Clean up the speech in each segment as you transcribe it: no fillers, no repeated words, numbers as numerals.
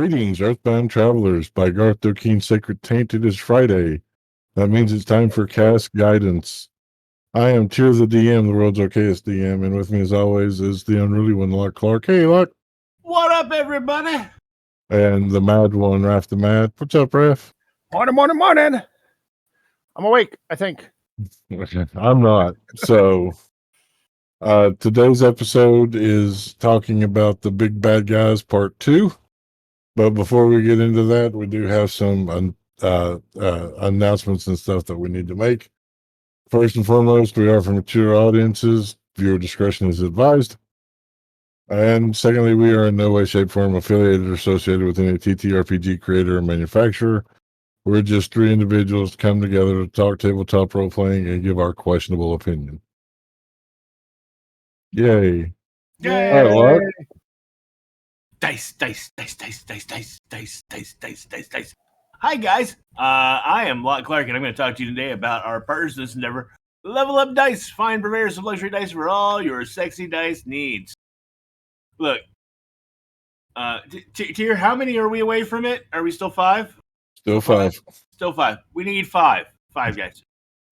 Greetings, Earthbound Travelers. By Garth Dokeen's Sacred Taint, it is Friday. That means it's time for Cast Guidance. I am Tears the DM, the world's okayest DM, and with me as always is the unruly one, Locke Clark. Hey, Locke. What up, everybody? And the mad one, Raph the Mad. What's up, Raph? Morning. I'm awake, I think. I'm not. So, today's episode is talking about the Big Bad Guys Part 2. But before we get into that, we do have some announcements and stuff that we need to make. First and foremost, we are for mature audiences. Viewer discretion is advised. And secondly, we are in no way, shape, form affiliated or associated with any TTRPG creator or manufacturer. We're just three individuals come together to talk tabletop role playing and give our questionable opinion. Yay. Yay! All right, Locke. Dice. Hi, guys. I am Locke Clark, and I'm going to talk to you today about our partners in this endeavor, Level Up Dice. Find purveyors of luxury dice for all your sexy dice needs. Look, Tier, how many are we away from it? Are we still 5? Still 5. Still 5. We need 5. 5 guys.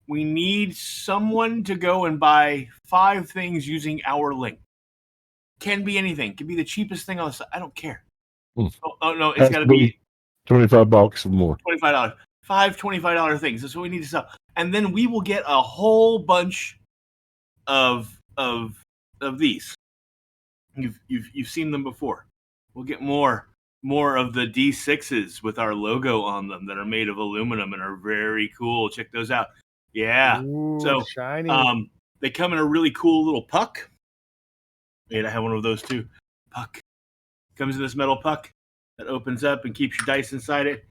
We need someone to go and buy 5 things using our link. Can be anything. Can be the cheapest thing on the site. I don't care. Oh no, it's got to be $25 or more. $25. 5 $25 things. That's what we need to sell. And then we will get a whole bunch of these. You've seen them before. We'll get more of the D6s with our logo on them that are made of aluminum and are very cool. Check those out. Yeah. Ooh, so shiny. They come in a really cool little puck. I have one of those too. Puck. Comes in this metal puck that opens up and keeps your dice inside it.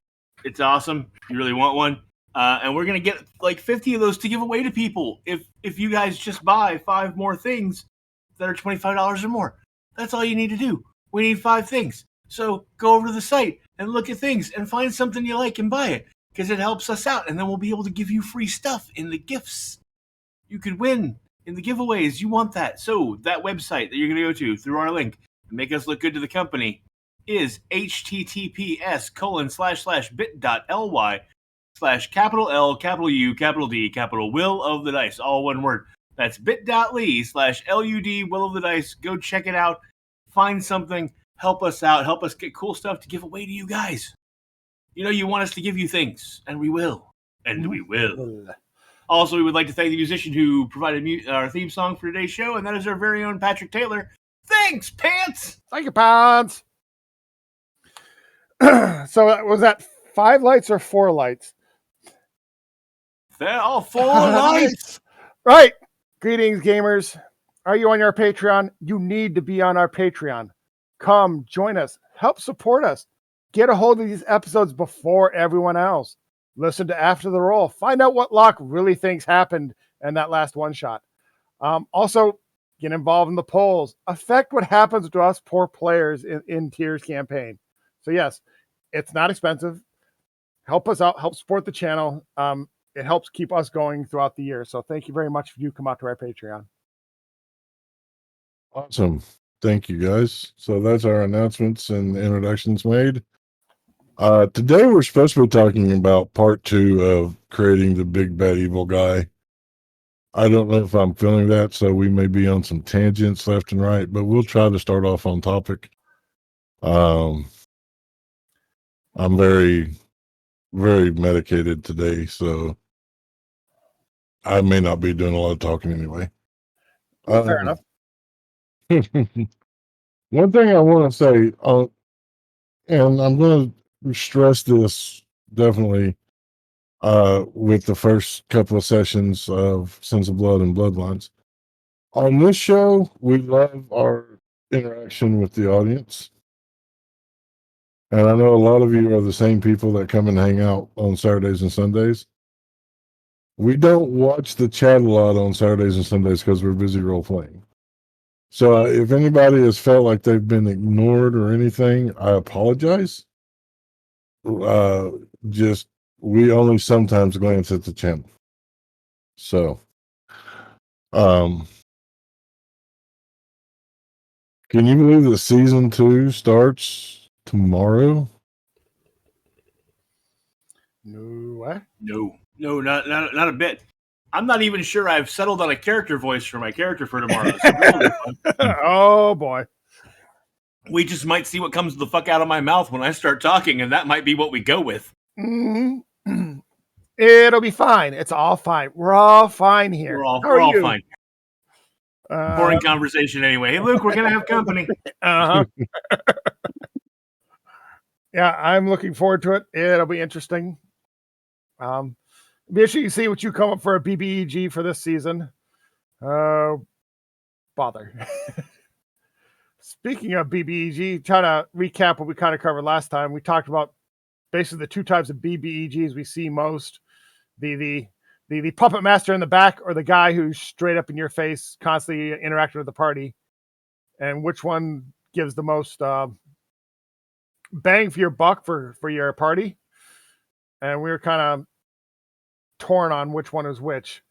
It's awesome. You really want one. And we're going to get like 50 of those to give away to people if you guys just buy 5 more things that are $25 or more. That's all you need to do. We need 5 things. So go over to the site and look at things and find something you like and buy it because it helps us out. And then we'll be able to give you free stuff in the gifts. You could win in the giveaways. You want that. So that website that you're going to go to through our link and make us look good to the company is https://bit.ly/L, Will of the Dice, all one word. That's bit.ly/LUD, Will of the Dice. Go check it out. Find something. Help us out. Help us get cool stuff to give away to you guys. You know you want us to give you things, and we will. And we will. Also, we would like to thank the musician who provided our theme song for today's show, and that is our very own Patrick Taylor. Thanks, Pants! Thank you, Pants! So, was that 5 lights or 4 lights? They're all 4 lights! Right! Greetings, gamers. Are you on your Patreon? You need to be on our Patreon. Come, join us. Help support us. Get a hold of these episodes before everyone else. Listen to After the Roll. Find out what Locke really thinks happened in that last one-shot. Also, get involved in the polls. Affect what happens to us poor players in Tears campaign. So yes, it's not expensive. Help us out. Help support the channel. It helps keep us going throughout the year. So thank you very much if you come out to our Patreon. Awesome. Thank you, guys. So that's our announcements and introductions made. Today we're supposed to be talking about part 2 of creating the big bad evil guy. I don't know if I'm feeling that, so we may be on some tangents left and right, but we'll try to start off on topic. I'm very, very medicated today, so I may not be doing a lot of talking anyway. Fair enough. One thing I want to say, and I'm going to stress this definitely with the first couple of sessions of Sins of Blood and Bloodlines. On this show, we love our interaction with the audience. And I know a lot of you are the same people that come and hang out on Saturdays and Sundays. We don't watch the chat a lot on Saturdays and Sundays because we're busy role playing. So if anybody has felt like they've been ignored or anything, I apologize. Just we only sometimes glance at the channel. So, can you believe that season 2 starts tomorrow. No, what? No, not a bit. I'm not even sure I've settled on a character voice for my character for tomorrow. So this will be fun. Oh boy. We just might see what comes the fuck out of my mouth when I start talking, and that might be what we go with. Mm-hmm. It'll be fine. It's all fine. We're all fine here. We're all How are you? fine. Boring conversation anyway. Hey, Luke, we're gonna have company. Uh-huh. Yeah, I'm looking forward to it. It'll be interesting. Be interesting to see what you come up for a BBEG for this season. Bother. Speaking of BBEG, trying to recap what we kind of covered last time. We talked about basically the two types of BBEGs we see most: the puppet master in the back, or the guy who's straight up in your face, constantly interacting with the party, and which one gives the most bang for your buck for your party. And we were kind of torn on which one is which.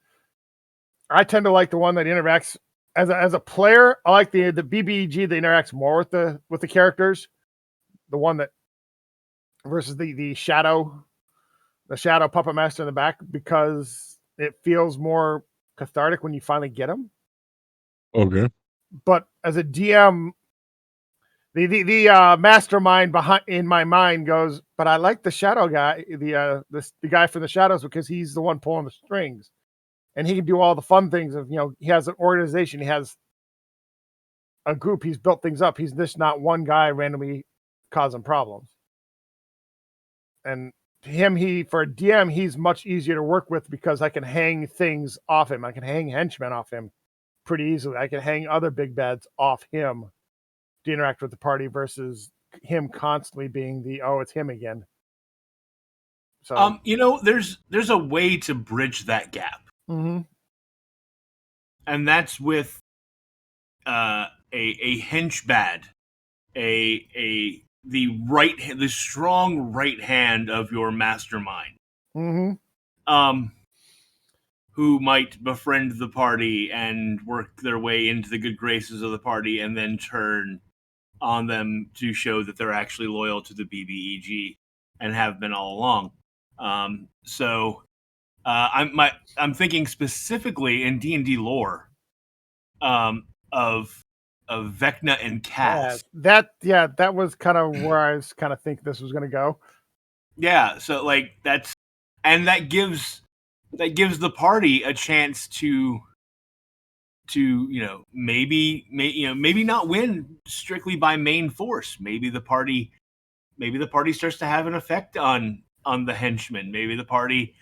I tend to like the one that interacts as a player. I like the BBEG that interacts more with the characters. The one that versus the shadow puppet master in the back, because it feels more cathartic when you finally get him. Okay. But as a DM, the mastermind behind in my mind goes, but I like the shadow guy, the guy from the shadows, because he's the one pulling the strings, and he can do all the fun things of, he has an organization, he has a group, he's built things up. He's just not one guy randomly causing problems. And for a DM, he's much easier to work with because I can hang things off him. I can hang henchmen off him pretty easily. I can hang other big bads off him to interact with the party versus him constantly being it's him again. So there's a way to bridge that gap. Mm-hmm. And that's with a hench bad, the strong right hand of your mastermind, Mm-hmm. Who might befriend the party and work their way into the good graces of the party, and then turn on them to show that they're actually loyal to the BBEG and have been all along. I'm thinking specifically in D&D lore, of Vecna and Cass. That was kind of where I was kind of think this was going to go. Yeah, so like that gives the party a chance to maybe not win strictly by main force. Maybe the party starts to have an effect on the henchmen. Maybe the party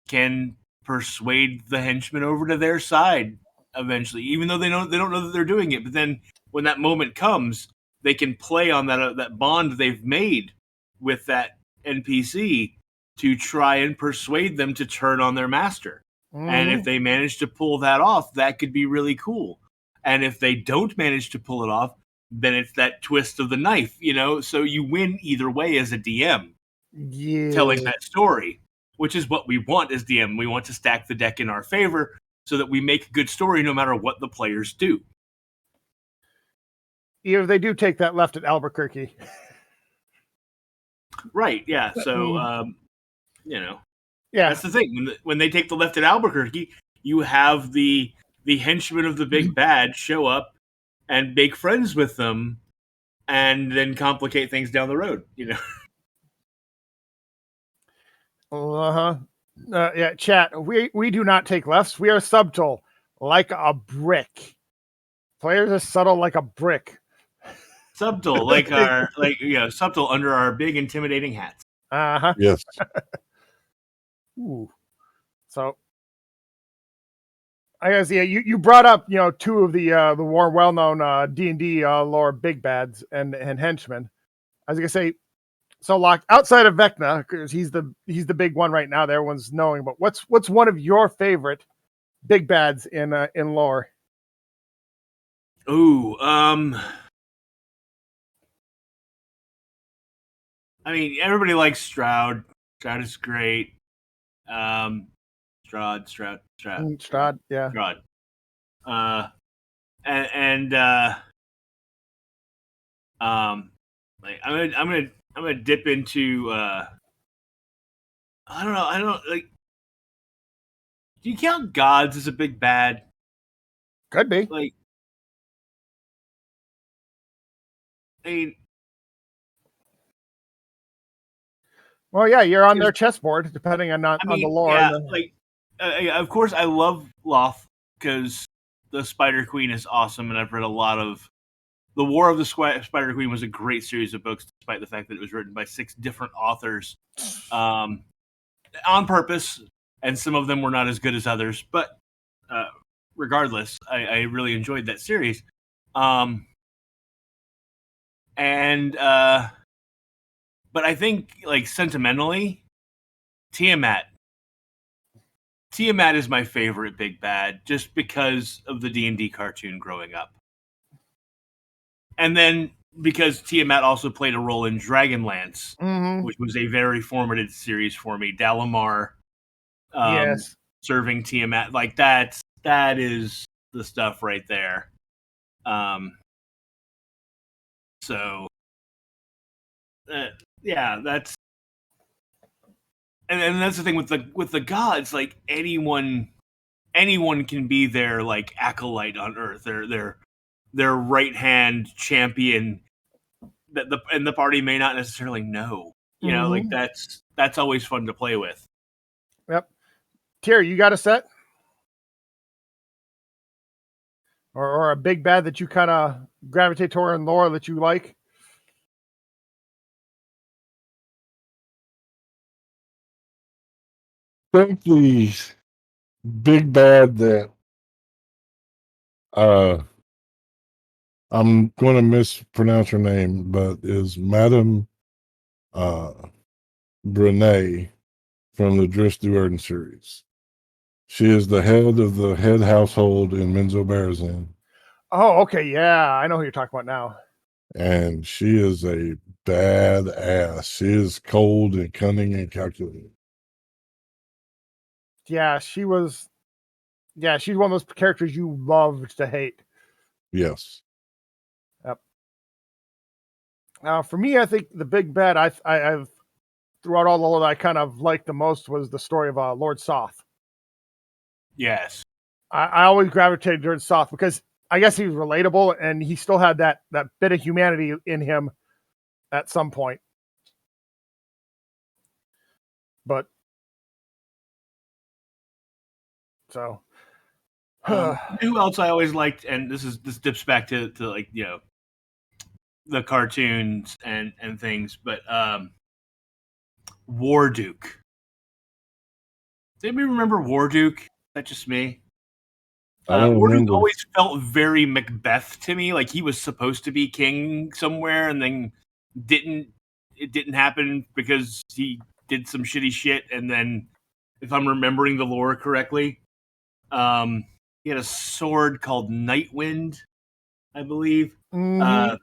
can persuade the henchmen over to their side eventually, even though they don't know that they're doing it. But then when that moment comes, they can play on that bond they've made with that NPC to try and persuade them to turn on their master. Mm-hmm. And if they manage to pull that off, that could be really cool. And if they don't manage to pull it off, then it's that twist of the knife, so you win either way as a DM. Yeah. Telling that story, which is what we want as DM. We want to stack the deck in our favor so that we make a good story no matter what the players do. If they do take that left at Albuquerque. Right, yeah. So, yeah, that's the thing. When they take the left at Albuquerque, you have the henchmen of the big bad show up and make friends with them, and then complicate things down the road. Yeah, chat. We do not take lefts. We are subtle like a brick. Players are subtle like a brick. Subtle, subtle under our big intimidating hats. Uh-huh. Yes. Ooh. So I guess you brought up two of the more well-known D&D lore big bads and henchmen. I was gonna say, so Locke, outside of Vecna, because he's the big one right now that everyone's knowing, but what's one of your favorite big bads in lore? Ooh, I mean, everybody likes Stroud. Stroud is great. Strahd, yeah. Strahd. Like I'm gonna dip into I don't know. I don't like. Do you count gods as a big bad? Could be. Like, I mean, Well, yeah, you're on their chessboard, depending on the lore. yeah, and the- like, of course, I love Loth because the Spider Queen is awesome, and I've read a lot of. The War of the Spider Queen was a great series of books, despite the fact that it was written by 6 different authors, on purpose, and some of them were not as good as others. But regardless, I really enjoyed that series. And but I think, like, sentimentally, Tiamat is my favorite big bad, just because of the D&D cartoon growing up, and then because Tiamat also played a role in Dragonlance, Mhm. which was a very formative series for me. Dalamar, Yes. serving Tiamat, like that is the stuff right there. So yeah, that's and that's the thing with the gods. Like, anyone can be their, like, acolyte on Earth. Their right hand champion that the party may not necessarily know. You know, like, Mhm. that's always fun to play with. Yep. Terry, you got a set? Or a big bad that you kind of gravitate toward in lore that you like? I think the big bad that I'm going to mispronounce her name, but is Madame Brene from the Drift Through Erden series. She is the head of the head household in Menzo Berezin, Oh, okay. Yeah, I know who you're talking about now. and she is a badass. She is cold and cunning and calculating. Yeah, she was. Yeah, she's one of those characters you loved to hate. Yes. Yep. For me, I think the big bad I've throughout all the lore that I kind of liked the most was the story of Lord Soth. Yes. I always gravitated towards Soth because I guess he was relatable and he still had that bit of humanity in him at some point. But so Who else I always liked, and this dips back to like, you know, the cartoons and things, but Warduke. Does anybody remember Warduke? Is that just me? I don't Warduke remember. always felt very Macbeth to me, like he was supposed to be king somewhere, and then it didn't happen because he did some shitty shit, and then, if I'm remembering the lore correctly, he had a sword called Nightwind, I believe. mhm.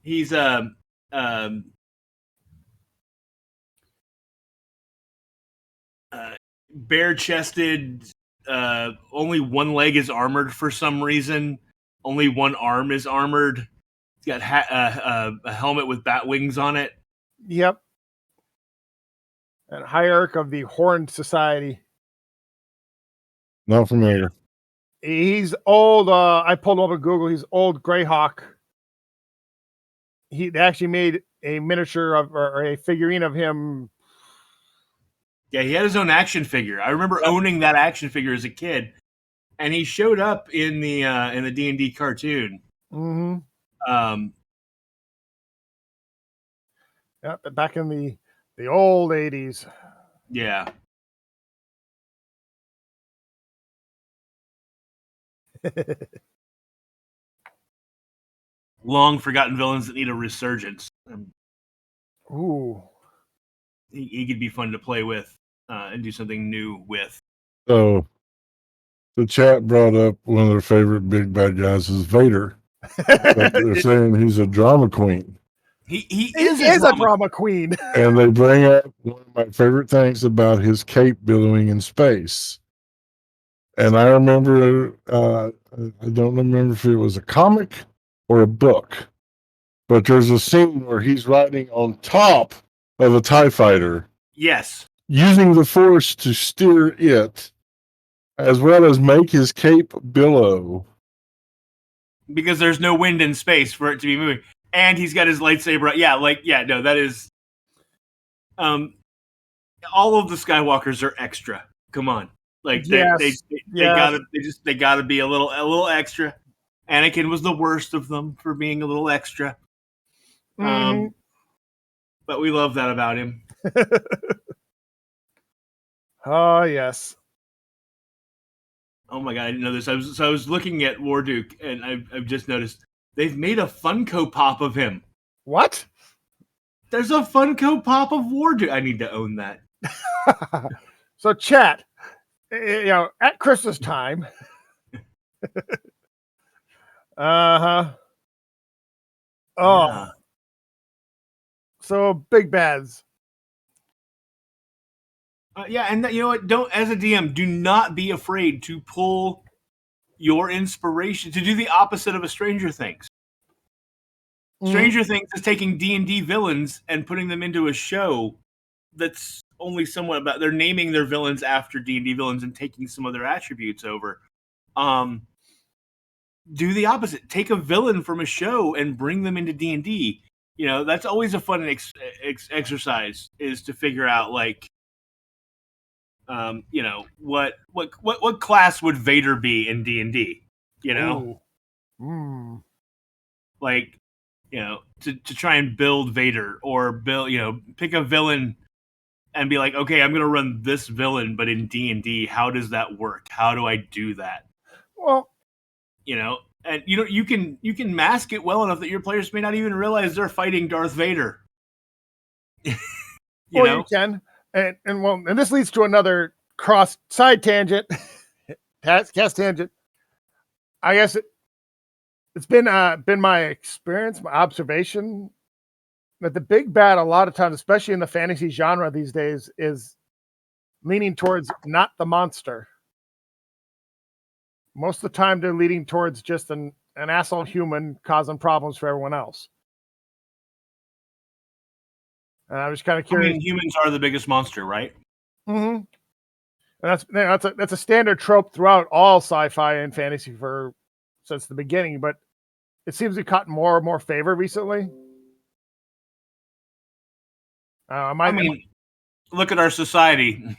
He's bare chested. Only one leg is armored for some reason. Only one arm is armored. He's got a helmet with bat wings on it. Yep. And hierarch of the Horned Society. Not familiar. He's old. I pulled up on Google. He's old Greyhawk. They actually made a miniature of or a figurine of him. Yeah, he had his own action figure. I remember owning that action figure as a kid, and he showed up in the D&D cartoon. Mm-hmm. Yep, back in the old 80s. Yeah. Long forgotten villains that need a resurgence. Ooh. He could be fun to play with and do something new with. So the chat brought up one of their favorite big bad guys is Vader. But they're saying he's a drama queen. He is a drama queen. And they bring up one of my favorite things about his cape billowing in space. And I remember, I don't remember if it was a comic or a book, but there's a scene where he's riding on top of a TIE fighter, Yes. using the Force to steer it, as well as make his cape billow. Because there's no wind in space for it to be moving. And he's got his lightsaber. Yeah, no, that is all of the Skywalkers are extra. Come on. Like they gotta be a little extra. Anakin was the worst of them for being a little extra. But we love that about him. Oh yes. Oh my god, I didn't know this. I was looking at Warduke, and I've just noticed they've made a Funko Pop of him. What? There's a Funko Pop of Warduke. I need to own that. So, chat, at Christmas time. Oh. Yeah. So, big bads. And you know what? Don't, as a DM, do not be afraid to pull your inspiration to do the opposite of a Stranger Things. Stranger Things is taking D&D villains and putting them into a show that's only somewhat about. They're naming their villains after D&D villains and taking some of their attributes over. Do the opposite. Take a villain from a show and bring them into D&D. You know, that's always a fun exercise, is to figure out, like, you know, what class would Vader be in D&D? You know, like, you know, to try and build Vader, or build, you know, pick a villain and be like, okay, I'm going to run this villain, but in D&D, how does that work? How do I do that? Well, you know, and you can mask it well enough that your players may not even realize they're fighting Darth Vader. you can. And this leads to another side tangent, cast tangent. I guess it's been my experience, my observation, that the big bad a lot of times, especially in the fantasy genre these days, is leaning towards not the monster. Most of the time, they're leading towards just an asshole human causing problems for everyone else. And I was kind of curious. I mean, humans are the biggest monster, right? And that's a standard trope throughout all sci-fi and fantasy since the beginning, but it seems to caught more and more favor recently. I mean, look at our society.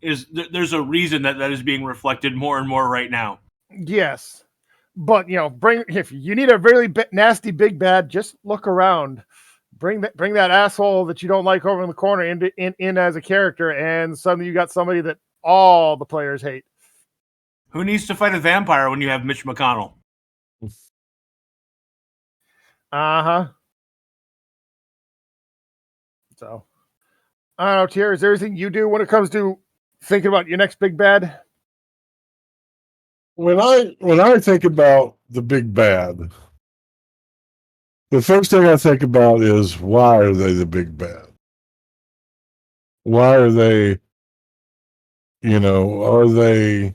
There's a reason that is being reflected more and more right now. Yes, but if you need a really nasty big bad, just look around. Bring that asshole that you don't like over in the corner in as a character, and suddenly you got somebody that all the players hate. Who needs to fight a vampire when you have Mitch McConnell? So, I don't know, Tier, is there anything you do when it comes to thinking about your next big bad? When I think about the big bad, the first thing I think about is, why are they the big bad? Why are they, are they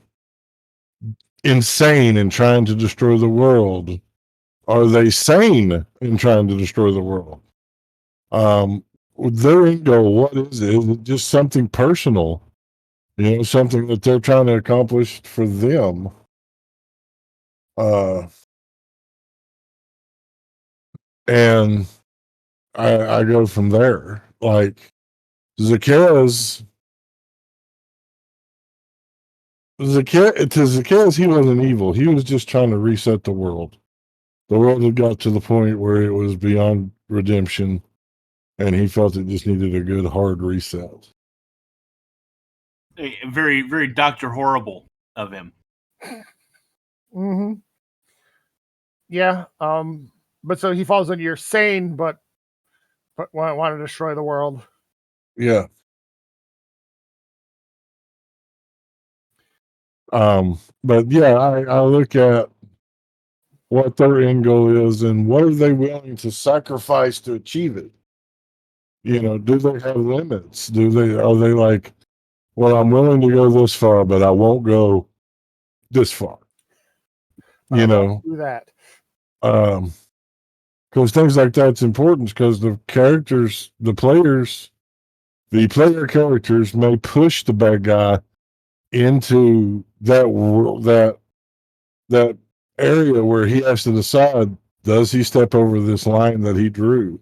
insane in trying to destroy the world? Are they sane in trying to destroy the world? Their end goal, what is it? Is it just something personal? Something that they're trying to accomplish for them? And I go from there. Like Zacchaeus, he wasn't evil. He was just trying to reset the world. The world had got to the point where it was beyond redemption, and he felt it just needed a good hard reset. Very, very Dr. Horrible of him. Yeah. But so he falls into your sane, but want to destroy the world. Yeah. But yeah, I look at what their end goal is and what are they willing to sacrifice to achieve it. Do they have limits? Are they like, well, I'm willing to go this far, but I won't go this far. Do that. because things like that's important because the characters, the player characters may push the bad guy into that world, that area where he has to decide, does he step over this line that he drew,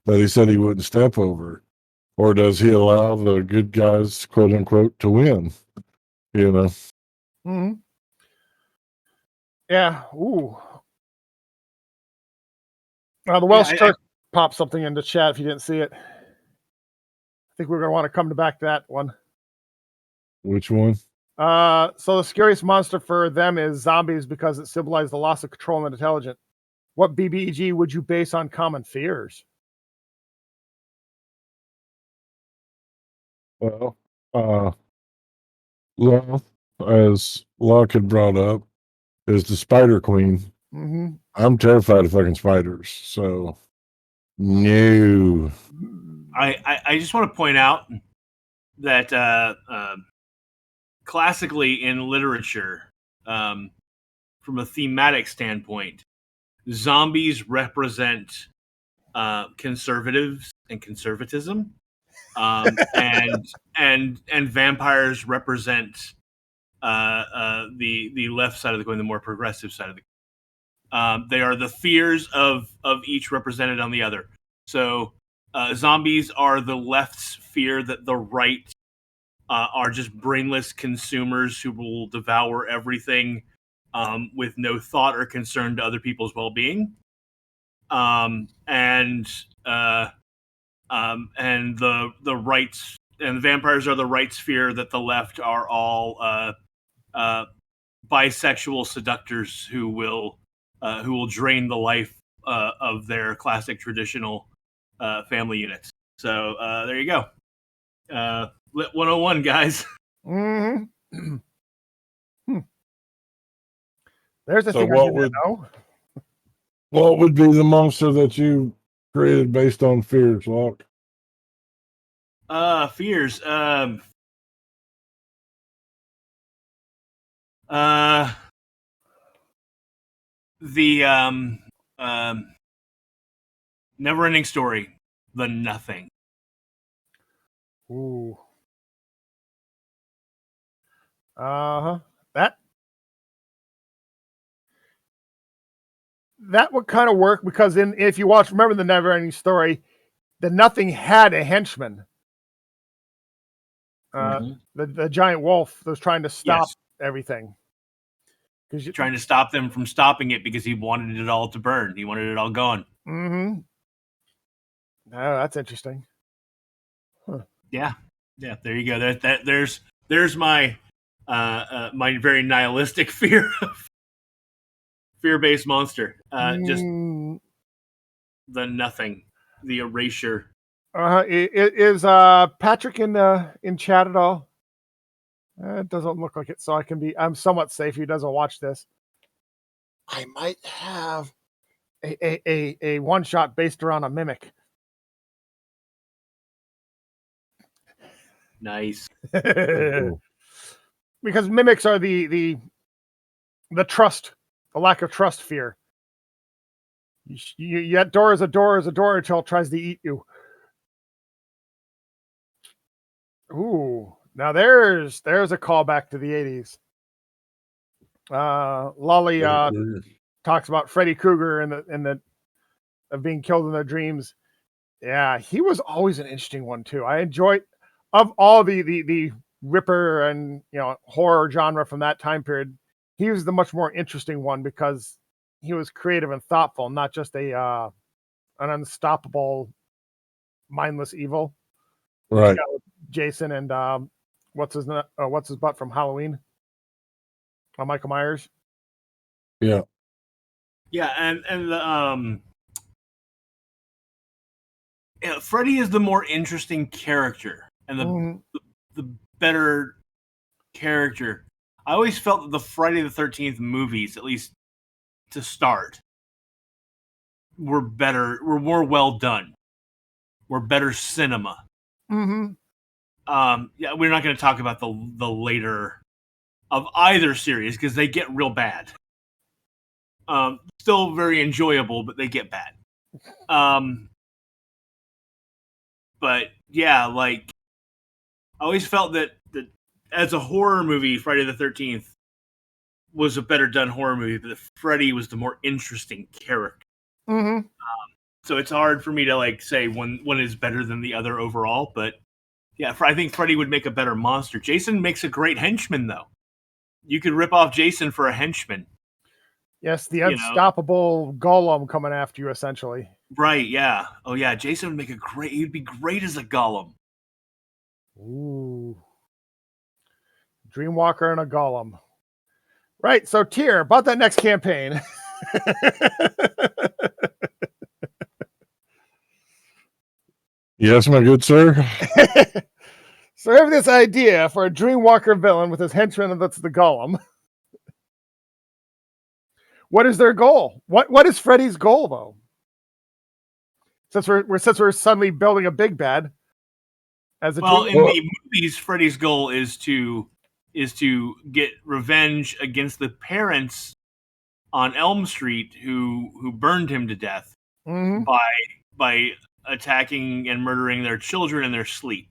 that he said he wouldn't step over, or does he allow the good guys, quote unquote, to win? You know. Mm-hmm. Yeah. Ooh. The Welsh Church popped something into chat if you didn't see it. I think we're going to want to come back to that one. Which one? So the scariest monster for them is zombies because it symbolizes the loss of control and intelligence. What BBEG would you base on common fears? Well, as Locke had brought up, is the Spider Queen. Mm-hmm. I'm terrified of fucking spiders, so no. I just want to point out that classically in literature, from a thematic standpoint, zombies represent conservatives and conservatism, and vampires represent the left side of the coin, the more progressive side of the coin. They are the fears of each represented on the other. So zombies are the left's fear that the right are just brainless consumers who will devour everything with no thought or concern to other people's well-being. And the rights and the vampires are the rights fear that the left are all bisexual seductors who will drain the life of their classic traditional family units. So there you go. Lit 101, guys. Mm-hmm. There's the So thing I didn't know. What would be the monster that you created based on fears, Locke? Fears. The never-ending story, the Nothing. Ooh. Uh-huh. That would kind of work because if you remember the Never-Ending Story, the Nothing had a henchman. The giant wolf that was trying to stop everything. Because you're trying to stop them from stopping it because he wanted it all to burn. He wanted it all gone. Mm-hmm. Oh, that's interesting. Huh. Yeah. There you go. There's my my very nihilistic fear-based monster. Just the Nothing, the erasure. Is Patrick in chat at all? It doesn't look like it, so I'm somewhat safe. He doesn't watch this. I might have a one shot based around a mimic. Nice. Because mimics are the trust, the lack of trust fear. That door is a door until it tries to eat you. Ooh, now there's a callback to the 80s. Lolly talks about Freddy Krueger and the of being killed in their dreams. Yeah, he was always an interesting one too. I enjoyed of all the Ripper and horror genre from that time period. He was the much more interesting one because he was creative and thoughtful, not just an unstoppable, mindless evil. Right. Jason and what's his butt from Halloween? Michael Myers. Yeah. Yeah, and the Freddy is the more interesting character and the better character. I always felt that the Friday the 13th movies, at least to start, were more well done, were better cinema. Mm-hmm. Yeah, we're not going to talk about the later of either series because they get real bad. Still very enjoyable, but they get bad. But yeah, like I always felt that as a horror movie, Friday the 13th was a better done horror movie, but Freddy was the more interesting character. Mm-hmm. So it's hard for me to like say one is better than the other overall. But yeah, I think Freddy would make a better monster. Jason makes a great henchman, though. You could rip off Jason for a henchman. Yes, the unstoppable golem coming after you, essentially. Right, yeah. Oh, yeah, Jason would make he'd be great as a golem. Ooh. Dreamwalker and a golem. Right, so Tier, about that next campaign. Yes, my good sir. So I have this idea for a Dreamwalker villain with his henchman that's the golem. What is their goal? What is Freddy's goal, though? Since we're suddenly building a big bad. In the movies, Freddy's goal is to get revenge against the parents on Elm Street who burned him to death by attacking and murdering their children in their sleep.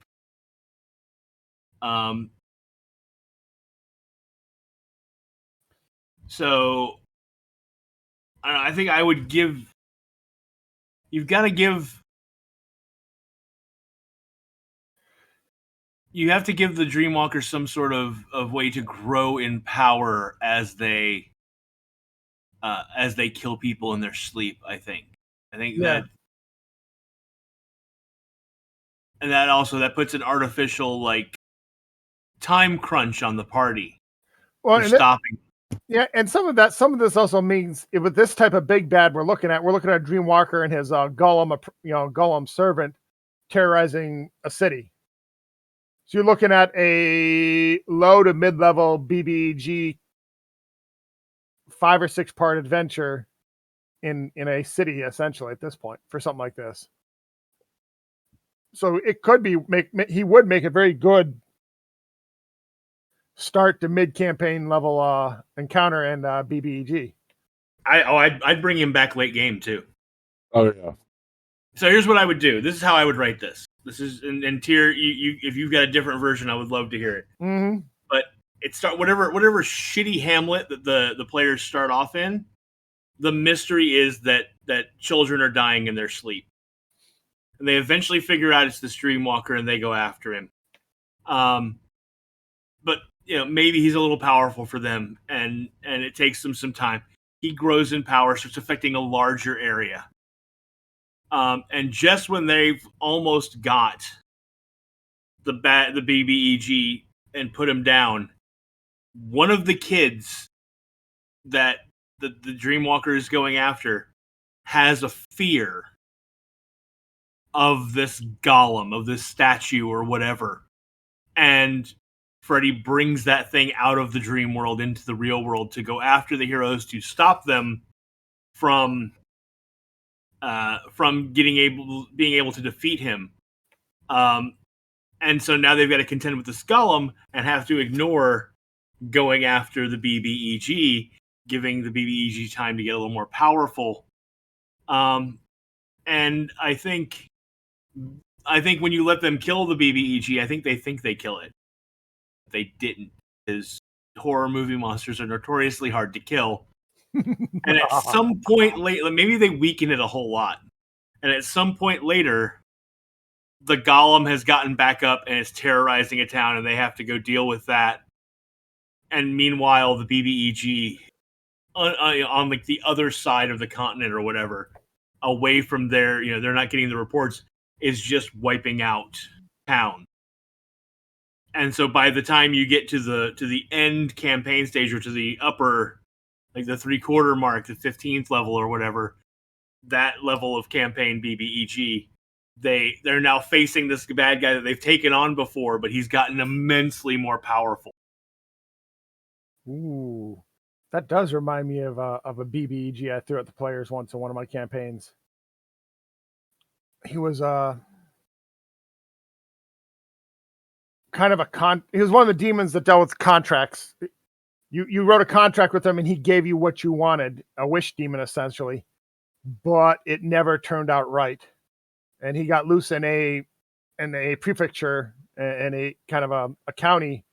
So I think I would give. You've got to give. You have to give the Dreamwalkers some sort of way to grow in power as they kill people in their sleep. I think that, and that also that puts an artificial like time crunch on the party for stopping. And some of this also means with this type of big bad we're looking at Dreamwalker and his golem servant terrorizing a city. So you're looking at a low to mid-level BBEG 5 or 6 part adventure in a city, essentially, at this point for something like this. So it could be he would make a very good start to mid campaign level encounter and BBEG. I'd bring him back late game too. Oh yeah. So here's what I would do. This is how I would write this. This is in Tier. You if you've got a different version, I would love to hear it. Mm-hmm. But it whatever shitty Hamlet that the players start off in. The mystery is that children are dying in their sleep, and they eventually figure out it's the Dreamwalker, and they go after him. But maybe he's a little powerful for them, and it takes them some time. He grows in power, starts affecting a larger area. And just when they've almost got the BBEG and put him down, one of the kids that the Dreamwalker is going after has a fear of this golem, of this statue or whatever. And Freddy brings that thing out of the dream world into the real world to go after the heroes to stop them from being able to defeat him. And so now they've got to contend with this golem and have to ignore going after the BBEG, giving the BBEG time to get a little more powerful. And I think when you let them kill the BBEG, I think they kill it. They didn't, because horror movie monsters are notoriously hard to kill. And at some point later, maybe they weaken it a whole lot. And at some point later, the golem has gotten back up and is terrorizing a town, and they have to go deal with that. And meanwhile, the BBEG on like the other side of the continent or whatever, away from there, they're not getting the reports, is just wiping out town. And so by the time you get to the end campaign stage, or to the upper, like the 3/4 mark, the 15th level or whatever, that level of campaign BBEG, they're now facing this bad guy that they've taken on before, but he's gotten immensely more powerful. Ooh, that does remind me of a BBEG I threw at the players once in one of my campaigns. He was he was one of the demons that dealt with contracts. You wrote a contract with him, and he gave you what you wanted, a wish demon essentially, but it never turned out right. And he got loose in a prefecture and a kind of a county,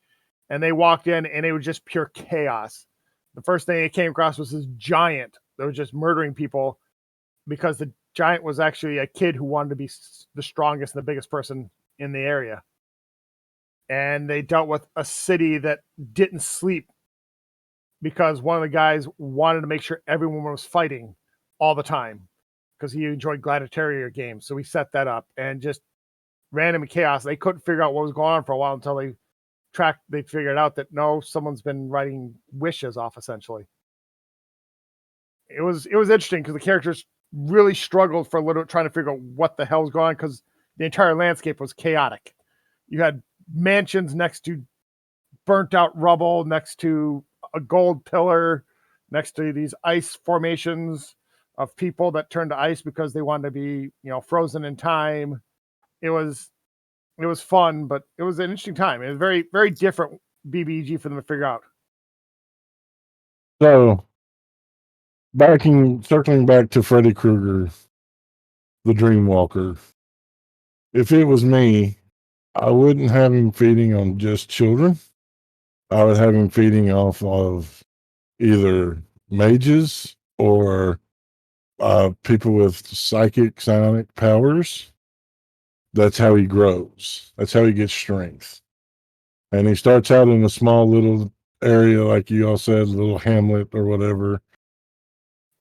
and they walked in and it was just pure chaos. The first thing they came across was this giant that was just murdering people because the giant was actually a kid who wanted to be the strongest and the biggest person in the area. And they dealt with a city that didn't sleep because one of the guys wanted to make sure everyone was fighting all the time because he enjoyed gladiator games. So we set that up and just random chaos. They couldn't figure out what was going on for a while until they figured out that no, someone's been writing wishes off essentially. It was interesting because the characters really struggled for a little trying to figure out what the hell's going on because the entire landscape was chaotic. You had mansions next to burnt out rubble, next to a gold pillar, next to these ice formations of people that turned to ice because they wanted to be, frozen in time. It was fun, but it was an interesting time. It was very, very different BBG for them to figure out. So, circling back to Freddy Krueger, the Dreamwalker. If it was me, I wouldn't have him feeding on just children. I would have him feeding off of either mages or people with psionic powers. That's how he grows. That's how he gets strength. And he starts out in a small little area, like you all said, a little hamlet or whatever.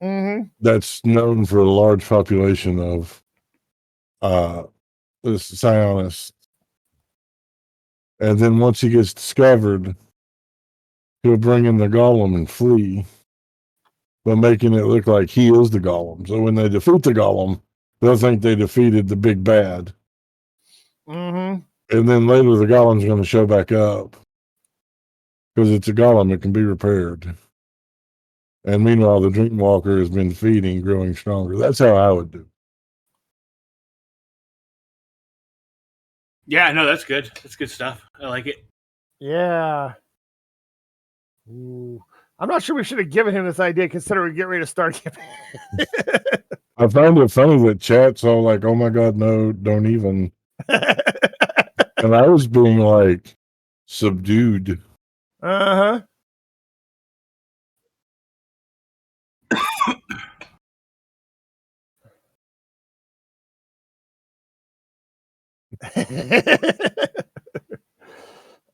Mm-hmm. That's known for a large population of the psionists. And then once he gets discovered, he'll bring in the golem and flee, but making it look like he is the golem. So when they defeat the golem, they'll think they defeated the big bad. Mm-hmm. And then later the golem's going to show back up because it's a golem. It can be repaired. And meanwhile, the Dreamwalker has been feeding, growing stronger. That's how I would do. Yeah, no, that's good. That's good stuff. I like it. Yeah. Ooh. I'm not sure we should have given him this idea considering we get ready to start. I find it funny that chat's all like, oh my God, no, don't even. And I was being like subdued. Uh-huh.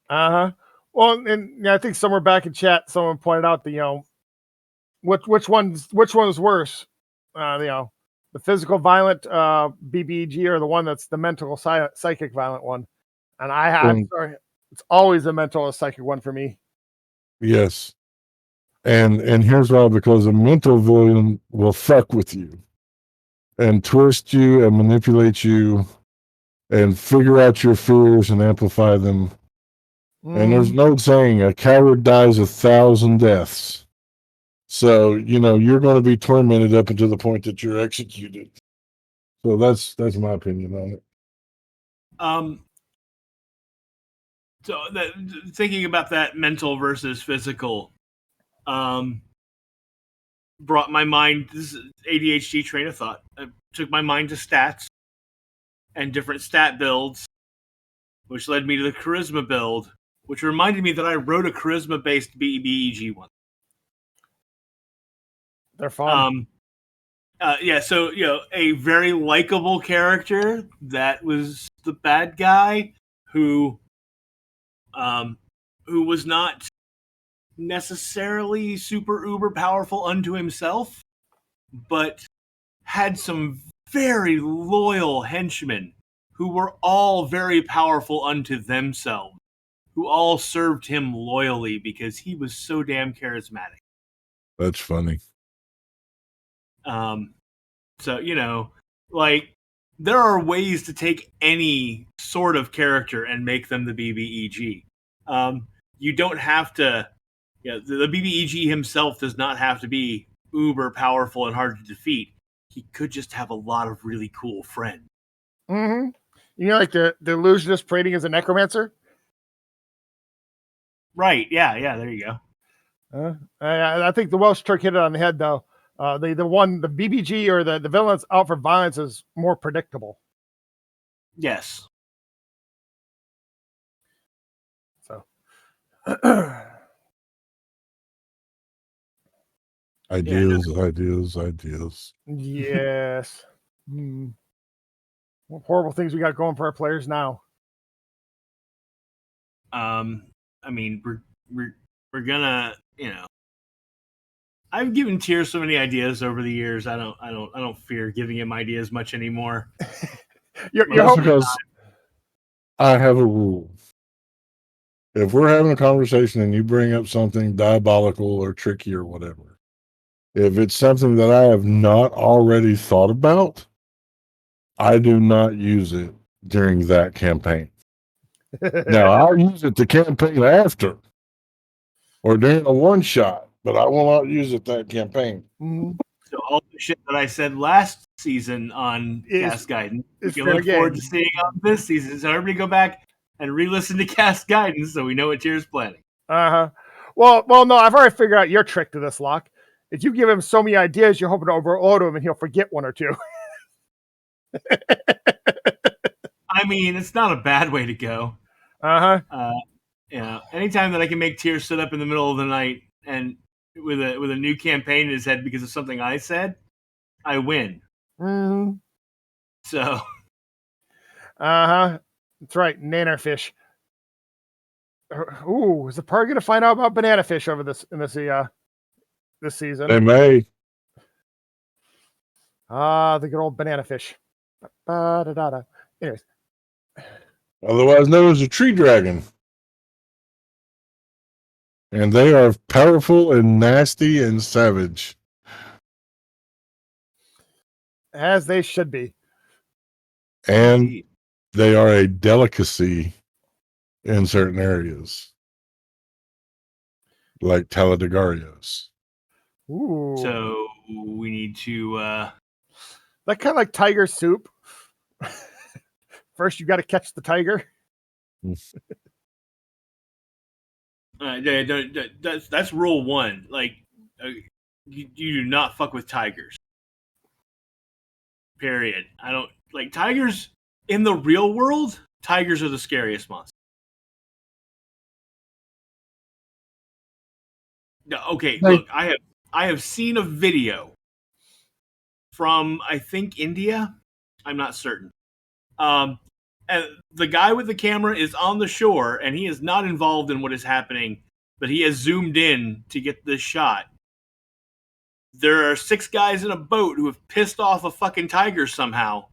Uh-huh. Well, and I think somewhere back in chat, someone pointed out the which one was worse? The physical violent BBG or the one that's the mental psychic violent one. And I'm sorry, it's always the mental or psychic one for me. Yes. And here's why, because a mental villain will fuck with you and twist you and manipulate you and figure out your fears and amplify them. And there's no saying a coward dies 1,000 deaths. So, you're going to be tormented up until the point that you're executed. So that's my opinion on it. So thinking about that mental versus physical, brought my mind, this ADHD train of thought. I took my mind to stats and different stat builds, which led me to the charisma build, which reminded me that I wrote a charisma-based BEG one. They're fun. Yeah, so, a very likable character that was the bad guy who was not necessarily super uber powerful unto himself, but had some very loyal henchmen who were all very powerful unto themselves, who all served him loyally because he was so damn charismatic. That's funny. So, there are ways to take any sort of character and make them the BBEG. You don't have to, the BBEG himself does not have to be uber powerful and hard to defeat. He could just have a lot of really cool friends. Mm-hmm. Like the illusionist parading as a necromancer? Right, yeah, there you go. I think the Welsh Turk hit it on the head, though. The BBG or the villain that's out for violence is more predictable. Yes. So Ideas. yes. What horrible things we got going for our players now. I mean, we're gonna, I've given Tier so many ideas over the years. I don't fear giving him ideas much anymore. You're That's hoping because I have a rule. If we're having a conversation and you bring up something diabolical or tricky or whatever, if it's something that I have not already thought about, I do not use it during that campaign. Now, I'll use it the campaign after or during a one shot, but I will not use it that campaign. So all the shit that I said last season on Cast Guidance, we can look forward to seeing on this season. So everybody go back and re-listen to Cast Guidance so we know what Tier's planning. Well, no, I've already figured out your trick to this, Locke. If you give him so many ideas, you're hoping to overload him and he'll forget one or two. I mean, it's not a bad way to go. Anytime that I can make Tier sit up in the middle of the night and with a new campaign in his head because of something I said, I win. So that's right, Nannerfish. Ooh, is the party gonna find out about banana fish over this season? They may. The good old banana fish. Anyways. Otherwise known as a tree dragon. And they are powerful and nasty and savage. As they should be. And they are a delicacy in certain areas. Like Taladegarios. Ooh. So we need to that kind of like tiger soup. First you got to catch the tiger. That's rule one. Like, you do not fuck with tigers. Period. I don't like tigers in the real world. Tigers are the scariest monster. No, okay, look, I have seen a video from I think India. I'm not certain. And the guy with the camera is on the shore, and he is not involved in what is happening, but he has zoomed in to get this shot. There are 6 guys in a boat who have pissed off a fucking tiger somehow,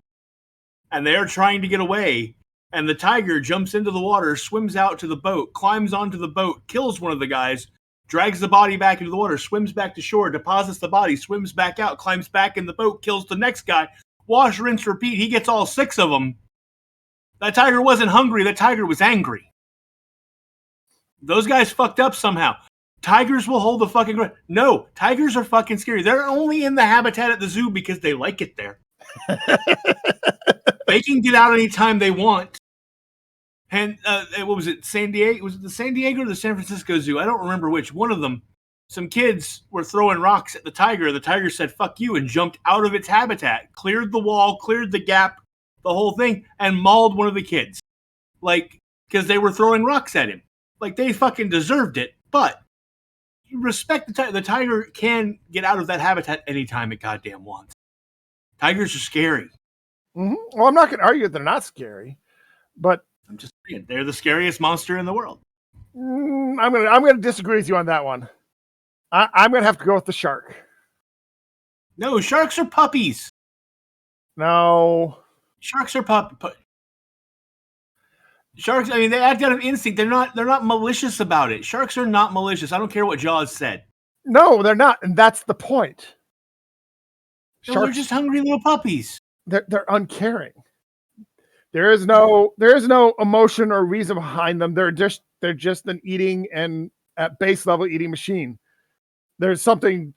and they are trying to get away, and the tiger jumps into the water, swims out to the boat, climbs onto the boat, kills one of the guys, drags the body back into the water, swims back to shore, deposits the body, swims back out, climbs back in the boat, kills the next guy, wash, rinse, repeat. He gets all 6 of them. That tiger wasn't hungry. That tiger was angry. Those guys fucked up somehow. Tigers will hold the fucking ground. No, tigers are fucking scary. They're only in the habitat at the zoo because they like it there. They can get out anytime they want. And what was it? San Diego? Was it the San Diego or the San Francisco Zoo? I don't remember which. One of them. Some kids were throwing rocks at the tiger. The tiger said, "Fuck you," and jumped out of its habitat, cleared the wall, cleared the gap, the whole thing, and mauled one of the kids. Like, because they were throwing rocks at him. Like, they fucking deserved it. But you respect the tiger. The tiger can get out of that habitat anytime it goddamn wants. Tigers are scary. Well, I'm not going to argue that they're not scary, but I'm just saying they're the scariest monster in the world. I'm gonna disagree with you on that one. I'm gonna have to go with the shark. No, sharks are puppies. No, sharks are Sharks. I mean, they act out of instinct. They're not malicious about it. Sharks are not malicious. I don't care what Jaws said. No, they're not, and that's the point. No, they're just hungry little puppies. They're uncaring. There is no emotion or reason behind them. They're just an eating and at base level eating machine. There's something,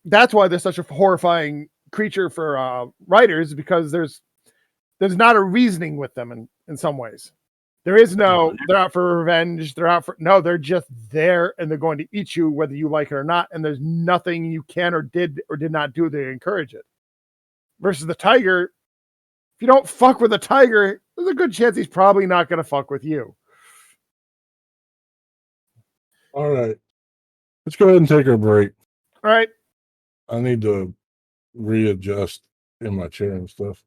that's why they're such a horrifying creature for writers, because there's not a reasoning with them in some ways. There is no, they're out for revenge. They're just there and they're going to eat you whether you like it or not. And there's nothing you can or did not do to encourage it. Versus the tiger, if you don't fuck with the tiger, there's a good chance he's probably not going to fuck with you. All right. Let's go ahead and take our break. All right. I need to readjust in my chair and stuff.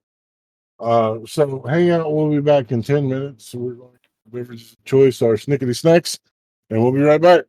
So hang out. We'll be back in 10 minutes. We're going to beverage choice, our snickety snacks, and we'll be right back.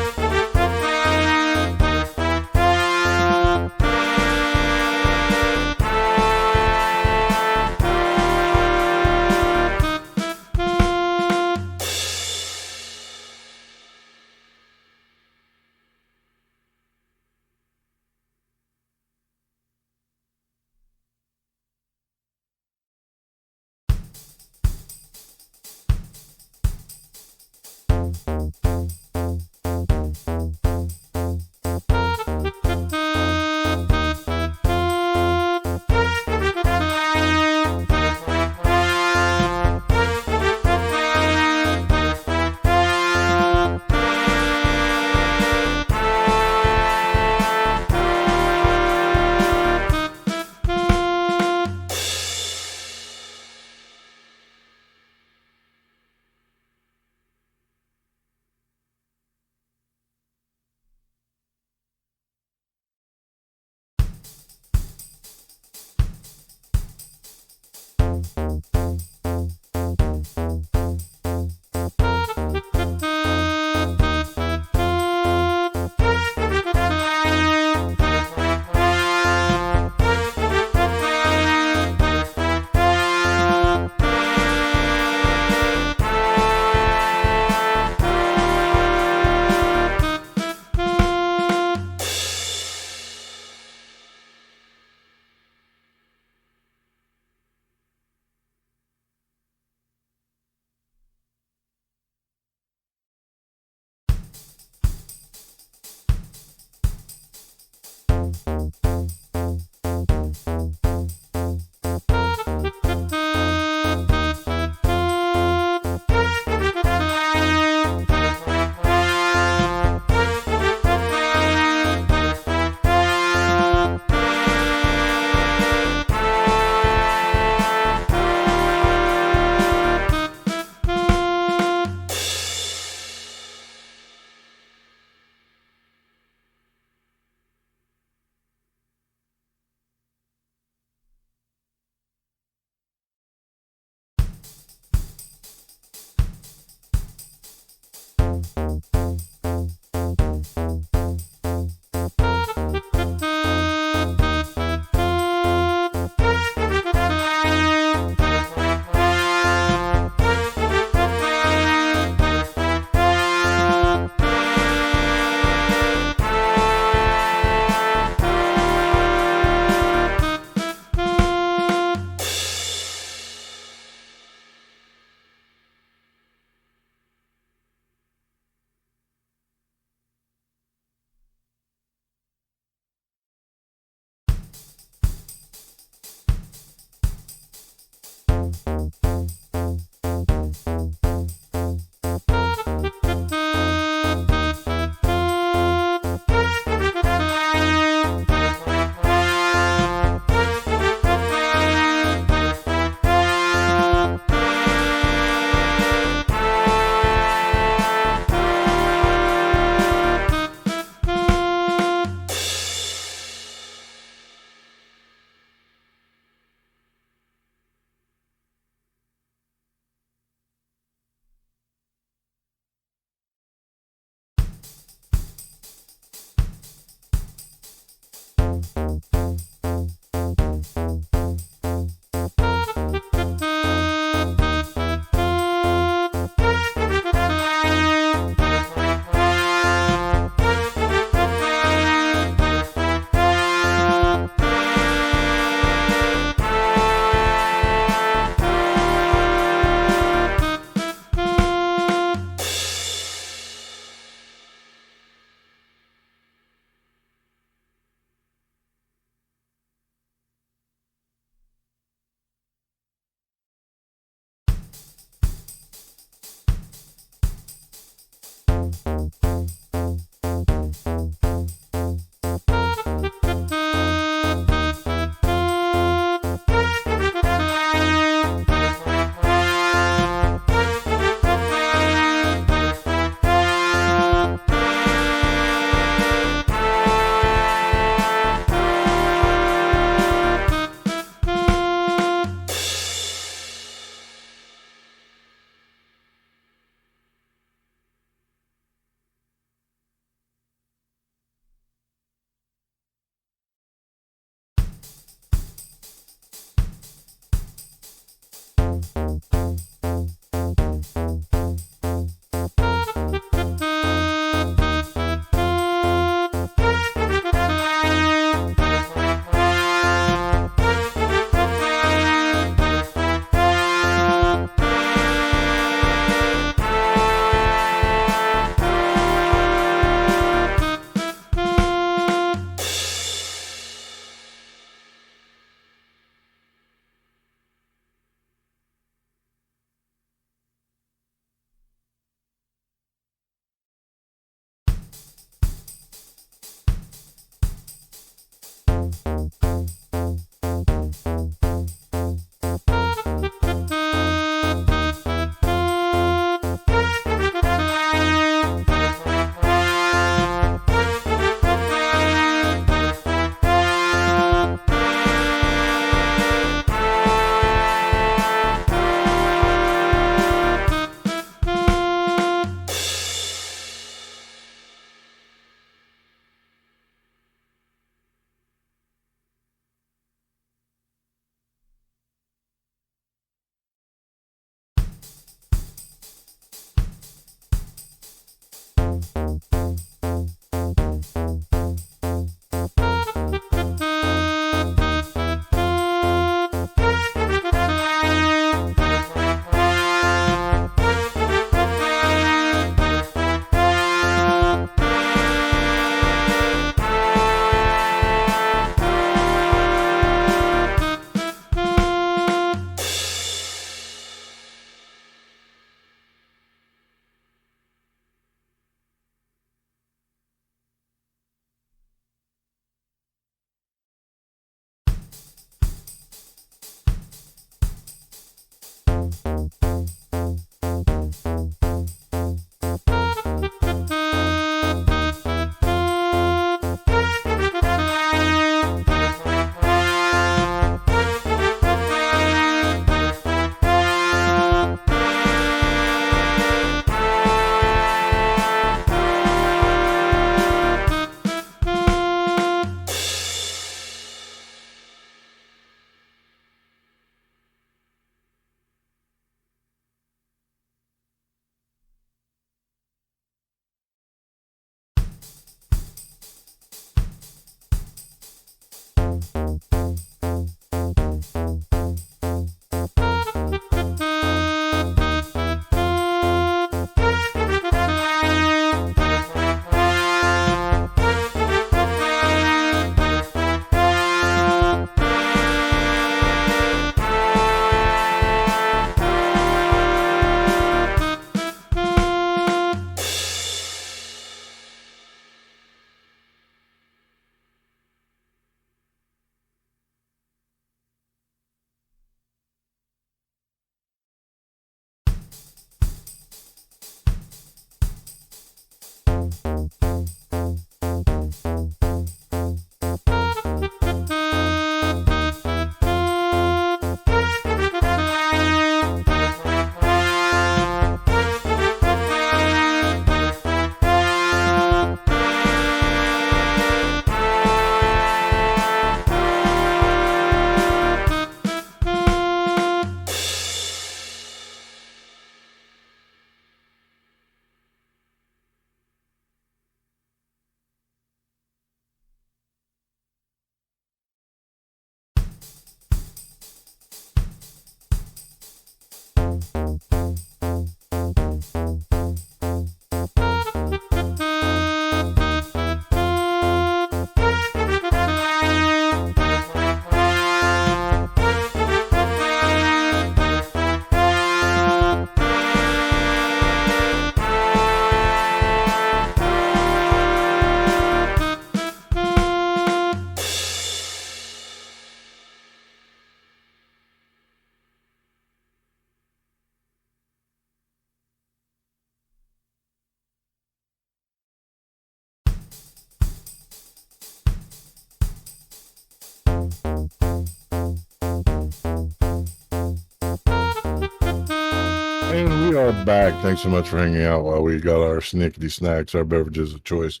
And we are back. Thanks so much for hanging out while we got our snickety snacks, our beverages of choice,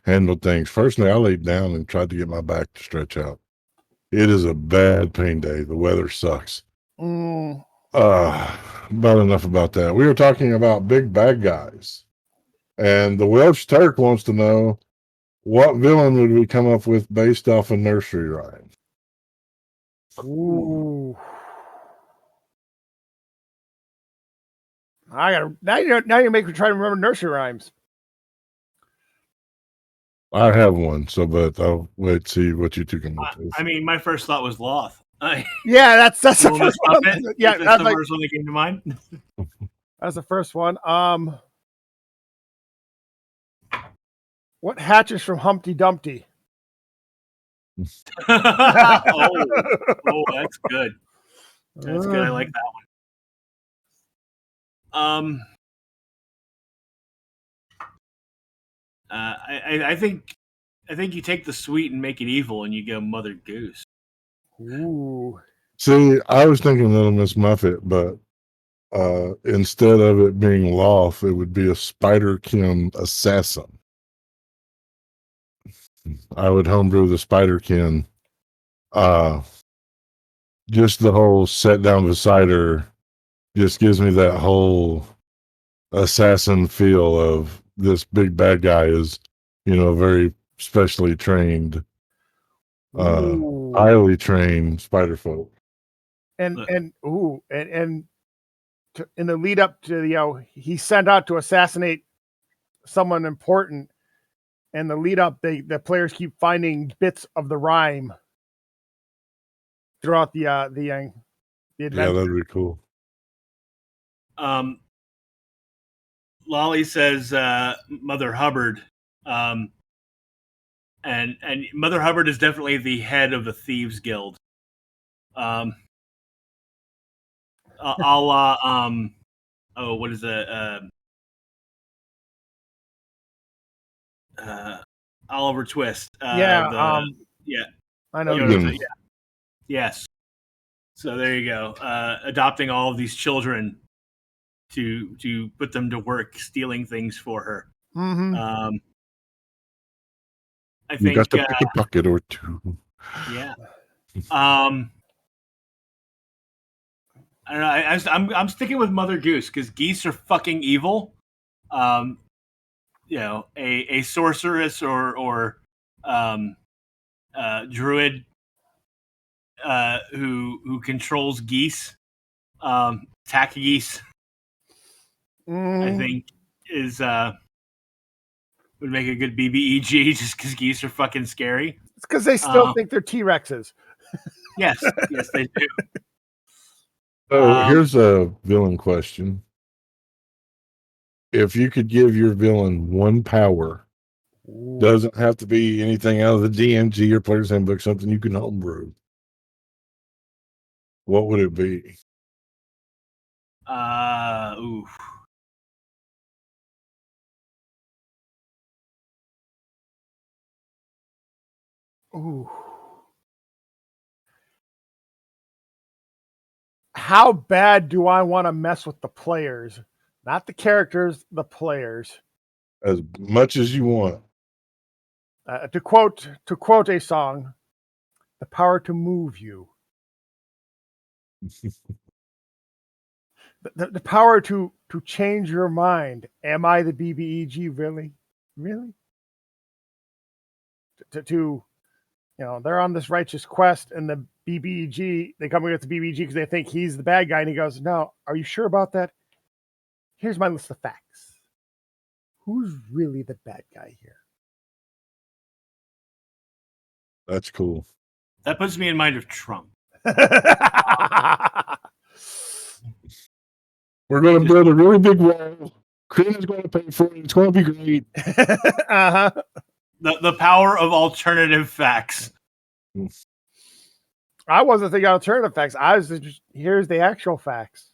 handled things. Personally, I laid down and tried to get my back to stretch out. It is a bad pain day. The weather sucks. Mm, About enough about that. We were talking about big bad guys. And the Welsh Turk wants to know, what villain would we come up with based off a nursery rhyme? ooh. I gotta now you make me try to remember nursery rhymes. I have one, but I'll wait to see what you two come up with. I mean, my first thought was Loth. Yeah, that's the Little first Miss one. Muffet. Yeah, That's that's the like first one that came to mind. that's the first one. What hatches from Humpty Dumpty? oh, that's good. That's good. I like that one. I think you take the sweet and make it evil, and you go Mother Goose. Ooh. See, I was thinking Little Miss Muffet, but instead of it being Loth, it would be a Spiderkin assassin. I would homebrew the Spiderkin. Just the whole set down beside her just gives me that whole assassin feel of this big bad guy is, very specially trained, Ooh. highly trained spider folk. And in the lead up to he sent out to assassinate someone important, and the lead up the players keep finding bits of the rhyme throughout the adventure. Yeah, that'd be cool. Lolly says Mother Hubbard, and Mother Hubbard is definitely the head of the Thieves Guild. A la what is it? Oliver Twist. Yeah, yeah. I know. Logan. Yeah. Yes. So there you go. Adopting all of these children to put them to work stealing things for her. Mm-hmm. I You think got to pick a bucket or two. yeah. I don't know. I'm sticking with Mother Goose because geese are fucking evil. A sorceress or druid who controls geese, attack geese. I think is would make a good BBEG just because geese are fucking scary. It's because they still think they're T-Rexes. Yes, they do. So here's a villain question. If you could give your villain one power, doesn't have to be anything out of the DMG or Player's Handbook, something you can homebrew, what would it be? Oof. Ooh. How bad do I want to mess with the players? Not the characters, the players. As much as you want. To quote a song, the power to move you. The power to change your mind. Am I the BBEG really? Really? They're on this righteous quest, and the BBEG, they come against the BBEG because they think he's the bad guy, and he goes, "No, are you sure about that? Here's my list of facts. Who's really the bad guy here?" That's cool. That puts me in mind of Trump. We're going to build a really big wall. Korea's going to pay for it. It's going to be great. Uh-huh. The power of alternative facts. I wasn't thinking alternative facts. I was just, here's the actual facts.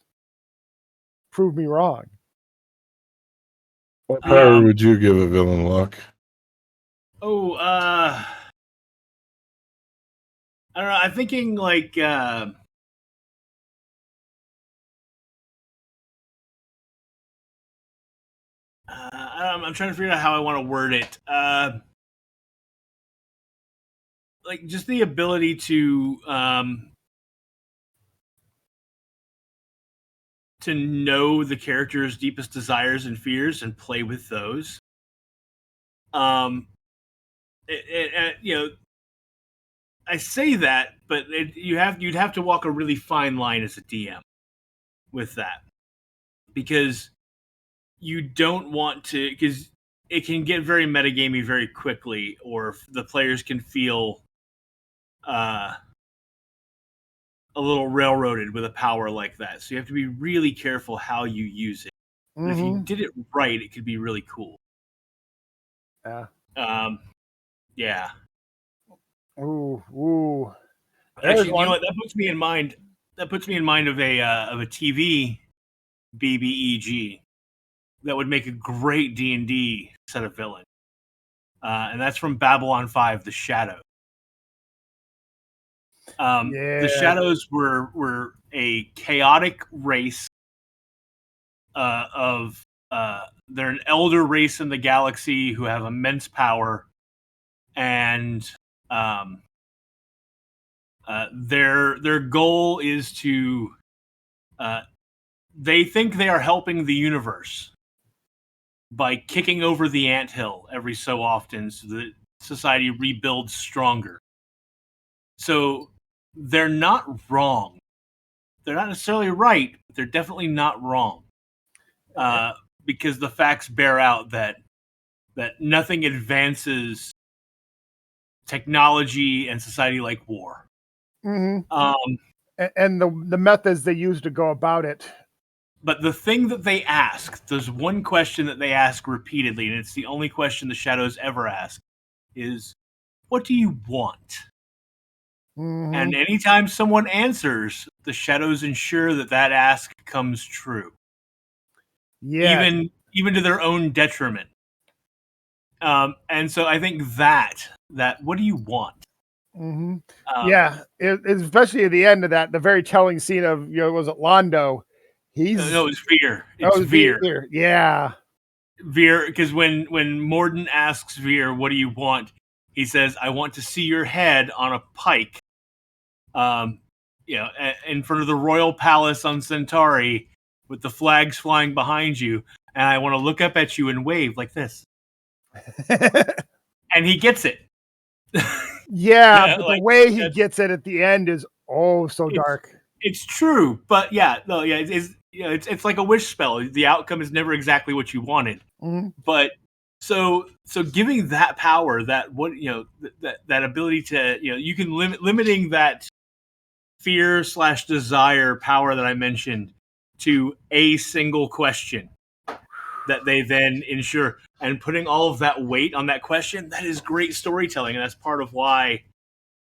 Prove me wrong. What power would you give a villain, Luck? Oh, I don't know. I'm thinking like I'm trying to figure out how I want to word it. Like just the ability to know the character's deepest desires and fears and play with those. You know, I say that, but you'd have to walk a really fine line as a DM with that, because you don't want to, because it can get very metagamey very quickly, or the players can feel a little railroaded with a power like that. So you have to be really careful how you use it. But if you did it right, it could be really cool. Yeah. Yeah. Ooh. Actually, you know what? That puts me in mind. That puts me in mind of a TV BBEG that would make a great D&D set of villains, and that's from Babylon 5: The Shadows. The Shadows were a chaotic race of they're an elder race in the galaxy who have immense power, and their goal is to they think they are helping the universe by kicking over the anthill every so often so that society rebuilds stronger. So they're not wrong. They're not necessarily right, but they're definitely not wrong. Because the facts bear out that nothing advances technology and society like war. And the methods they use to go about it. But the thing that they ask, there's one question that they ask repeatedly, and it's the only question the Shadows ever ask, is, what do you want? And anytime someone answers, the Shadows ensure that ask comes true. Yeah. Even to their own detriment. And so I think that what do you want? Yeah, especially at the end of that, the very telling scene of, was it Londo? No, it's Veer. It's Veer. Yeah. Veer, because when Morden asks Veer, what do you want? He says, I want to see your head on a pike, in front of the royal palace on Centauri with the flags flying behind you. And I want to look up at you and wave like this. And he ggets it. Yeah, but the way he gets it at the end is so dark. It's true, but it's like a wish spell. The outcome is never exactly what you wanted. But so giving that power, that ability to, you can limiting that fear/desire power that I mentioned to a single question that they then ensure, and putting all of that weight on that question, that is great storytelling, and that's part of why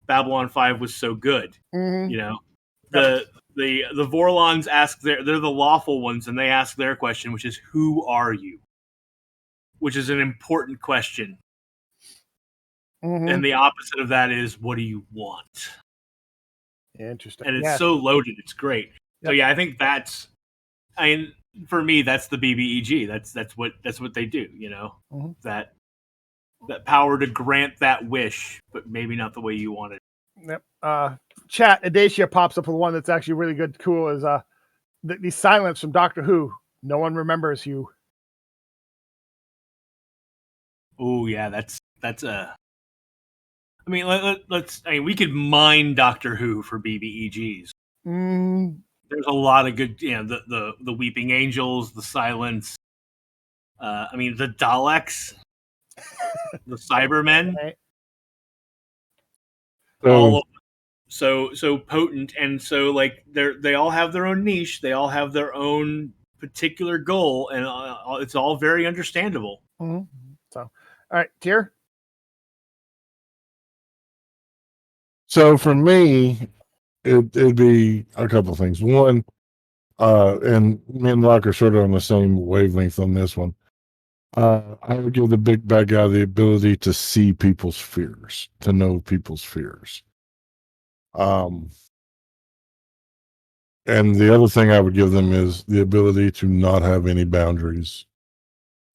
Babylon 5 was so good. The Vorlons ask they're the lawful ones, and they ask their question, which is, who are you? Which is an important question. And the opposite of that is, what do you want? Interesting. And it's so loaded, it's great. Yep. So I think for me, that's the BBEG. That's what they do, that power to grant that wish, but maybe not the way you want it. Yep. Chat, Adacia pops up with one that's actually really good. Cool is the silence from Doctor Who. No one remembers you. Oh yeah, that's a. I mean, let's. I mean, we could mine Doctor Who for BBEGs. There's a lot of good, the Weeping Angels, the Silence. I mean, the Daleks, the Cybermen. Right. All of them. So potent, and so like they all have their own niche. They all have their own particular goal, and it's all very understandable. So, all right, Tier. So for me, it'd be a couple of things. One, and me and Locke are sort of on the same wavelength on this one. I would give the big bad guy the ability to see people's fears, to know people's fears. And the other thing I would give them is the ability to not have any boundaries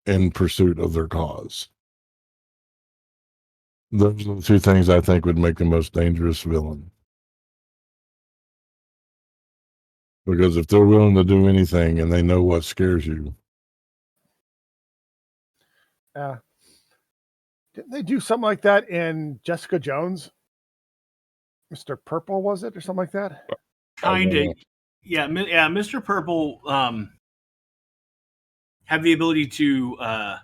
in pursuit of their cause. Those are the two things I think would make the most dangerous villain. Because if they're willing to do anything and they know what scares you. Didn't they do something like that in Jessica Jones? Mr. Purple, was it, or something like that? Kind of. Yeah, Mr. Purple have the ability to all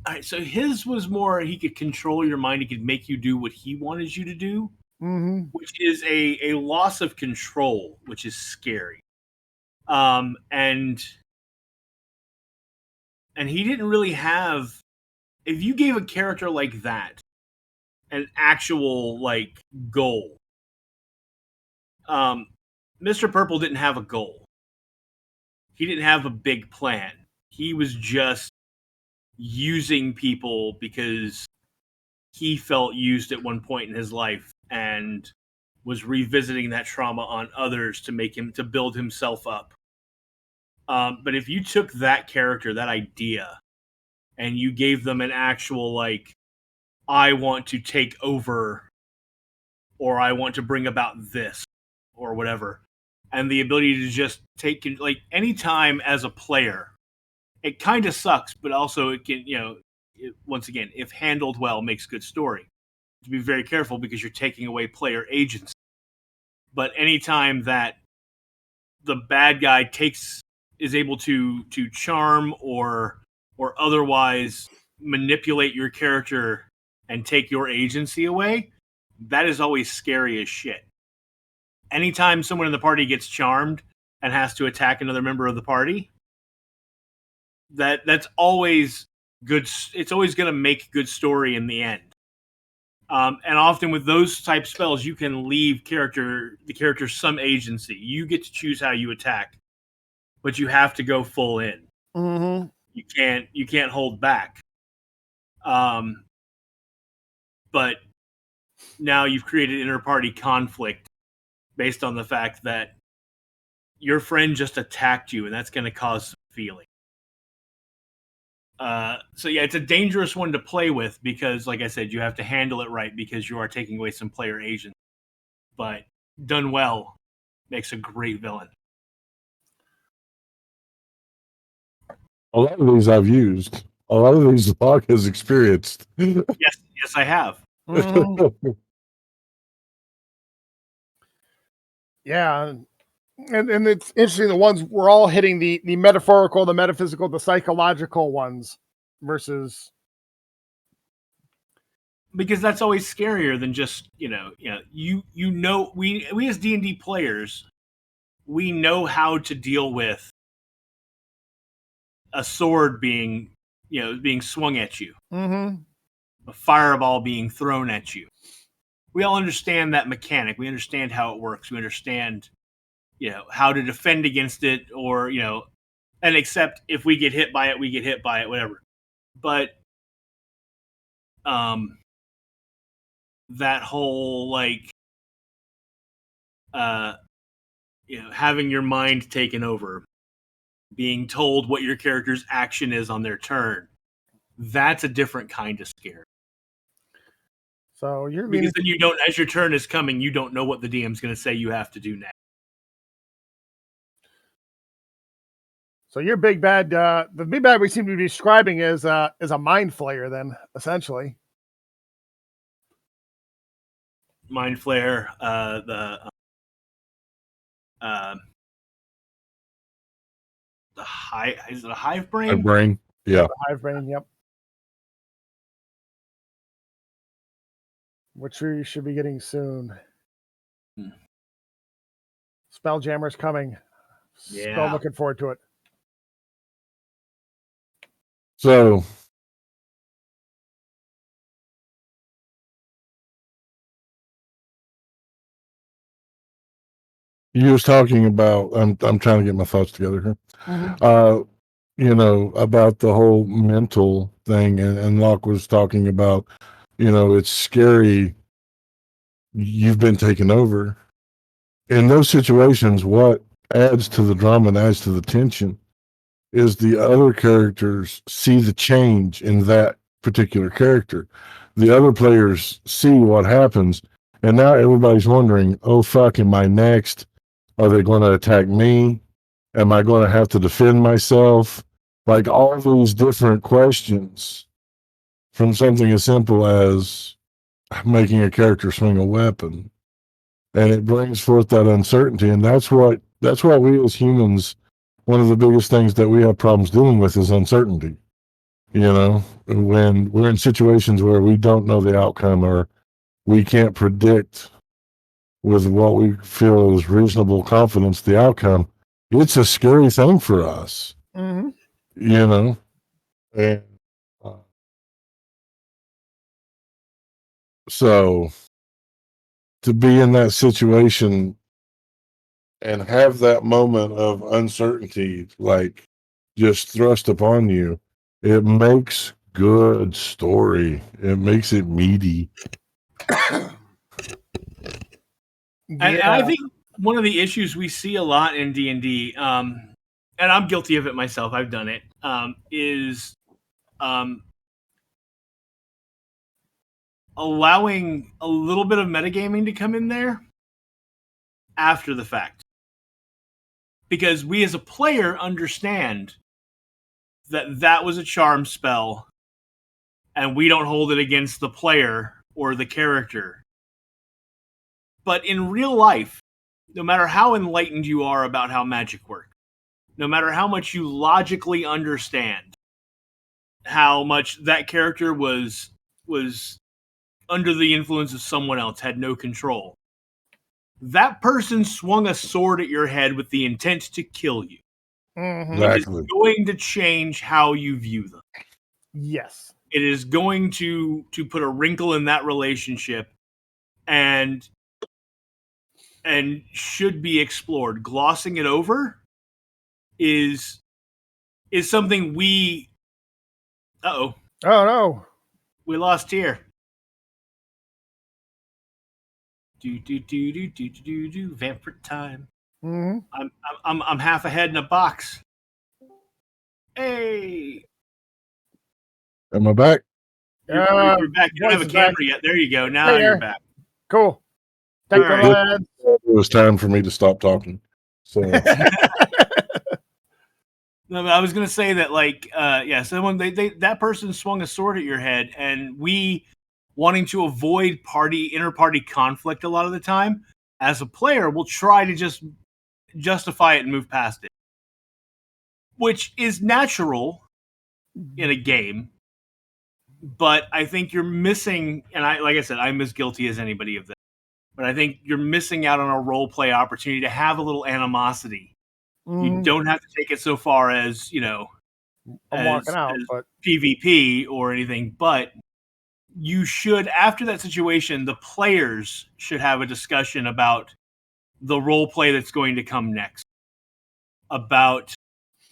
right, so his was more he could control your mind, he could make you do what he wanted you to do, Mm-hmm. which is a loss of control, which is scary. And he didn't really have, if you gave a character like that an actual like goal. Mr. Purple didn't have a goal. He didn't have a big plan. He was just using people because he felt used at one point in his life and was revisiting that trauma on others to make him to build himself up. But if you took that character, that idea, and you gave them an actual like, I want to take over, or I want to bring about this, or whatever, and the ability to just take, like, anytime as a player, it kind of sucks, but also it can, once again, if handled well, makes good story. To be very careful because you're taking away player agency. But anytime that the bad guy is able to charm or otherwise manipulate your character and take your agency away, that is always scary as shit. Anytime someone in the party gets charmed and has to attack another member of the party, that's always good. It's always going to make good story in the end. And often with those type spells, you can leave the character some agency. You get to choose how you attack, but you have to go full in. Mm-hmm. You can't hold back. But now you've created inter-party conflict based on the fact that your friend just attacked you, and that's going to cause some feeling. So yeah, it's a dangerous one to play with because, like I said, you have to handle it right because you are taking away some player agents. But done well, makes a great villain. A lot of these I've used. A lot of these Locke has experienced. Yes, I have. Mm-hmm. Yeah. And it's interesting, the ones we're all hitting the metaphorical, the metaphysical, the psychological ones versus, because that's always scarier than just we as D&D players, we know how to deal with a sword being swung at you, mm-hmm. a fireball being thrown at you. We all understand that mechanic. We understand how it works. We understand how to defend against it, or and except if we get hit by it, we get hit by it, whatever. But that whole like having your mind taken over, being told what your character's action is on their turn, that's a different kind of scare. So you're because then you don't, as your turn is coming, you don't know what the DM's going to say you have to do next. So your big bad, the big bad we seem to be describing is a mind flayer, then essentially. Mind flayer, the hive, is it a hive brain? Hive brain, yeah. The hive brain, yep. Which we should be getting soon. Spelljammer's coming. Yeah. Still looking forward to it. So you was talking about, I'm trying to get my thoughts together here. Mm-hmm. About the whole mental thing, and Locke was talking about, it's scary. You've been taken over. In those situations, what adds to the drama and adds to the tension is the other characters see the change in that particular character. The other players see what happens, and now everybody's wondering, oh, fuck, am I next? Are they going to attack me? Am I going to have to defend myself? Like all these different questions from something as simple as making a character swing a weapon. And it brings forth that uncertainty. And that's what we as humans, one of the biggest things that we have problems dealing with is uncertainty. You know, when we're in situations where we don't know the outcome or we can't predict with what we feel is reasonable confidence the outcome, it's a scary thing for us. Mm-hmm. You know, and so to be in that situation and have that moment of uncertainty, like just thrust upon you, it makes good story. It makes it meaty. And I think one of the issues we see a lot in D&D, and I'm guilty of it myself, I've done it, is allowing a little bit of metagaming to come in there after the fact. Because we as a player understand that that was a charm spell and we don't hold it against the player or the character. But in real life, no matter how enlightened you are about how magic works, no matter how much you logically understand how much that character was under the influence of someone else, had no control, that person swung a sword at your head with the intent to kill you. Mm-hmm. Exactly. It is going to change how you view them. Yes. It is going to put a wrinkle in that relationship and should be explored. Glossing it over is something we Oh no. We lost here. Do vampire time. Mm-hmm. I'm half ahead in a box. Hey. Am I back? You're back. You don't have a camera yet. There you go. Now you're back. Cool. Thank All you. right. It was time for me to stop talking. So No, but I was gonna say that, like, so when they that person swung a sword at your head, and we, wanting to avoid inter-party conflict a lot of the time, as a player, will try to just justify it and move past it, which is natural in a game. But I think you're missing, and like I said, I'm as guilty as anybody of this. But I think you're missing out on a role play opportunity to have a little animosity. You don't have to take it so far as, I'm walking out, but PvP or anything, but you should, after that situation, the players should have a discussion about the role play that's going to come next. About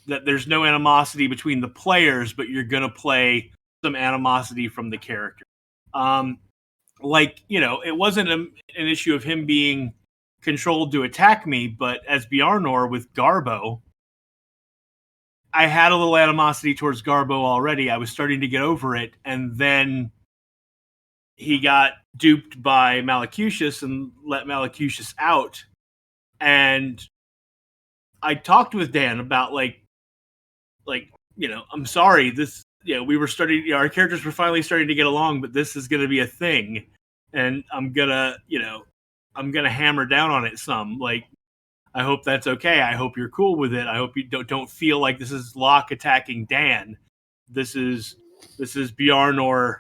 that there's no animosity between the players, but you're going to play some animosity from the character. It wasn't an issue of him being controlled to attack me, but as Bjarnor with Garbo, I had a little animosity towards Garbo already. I was starting to get over it, and then he got duped by Malacutius and let Malacutius out. And I talked with Dan about I'm sorry, this, we were starting, our characters were finally starting to get along, but this is going to be a thing, and I'm gonna hammer down on it some. Like, I hope that's okay. I hope you're cool with it. I hope you don't feel like this is Locke attacking Dan. This is Bjarnor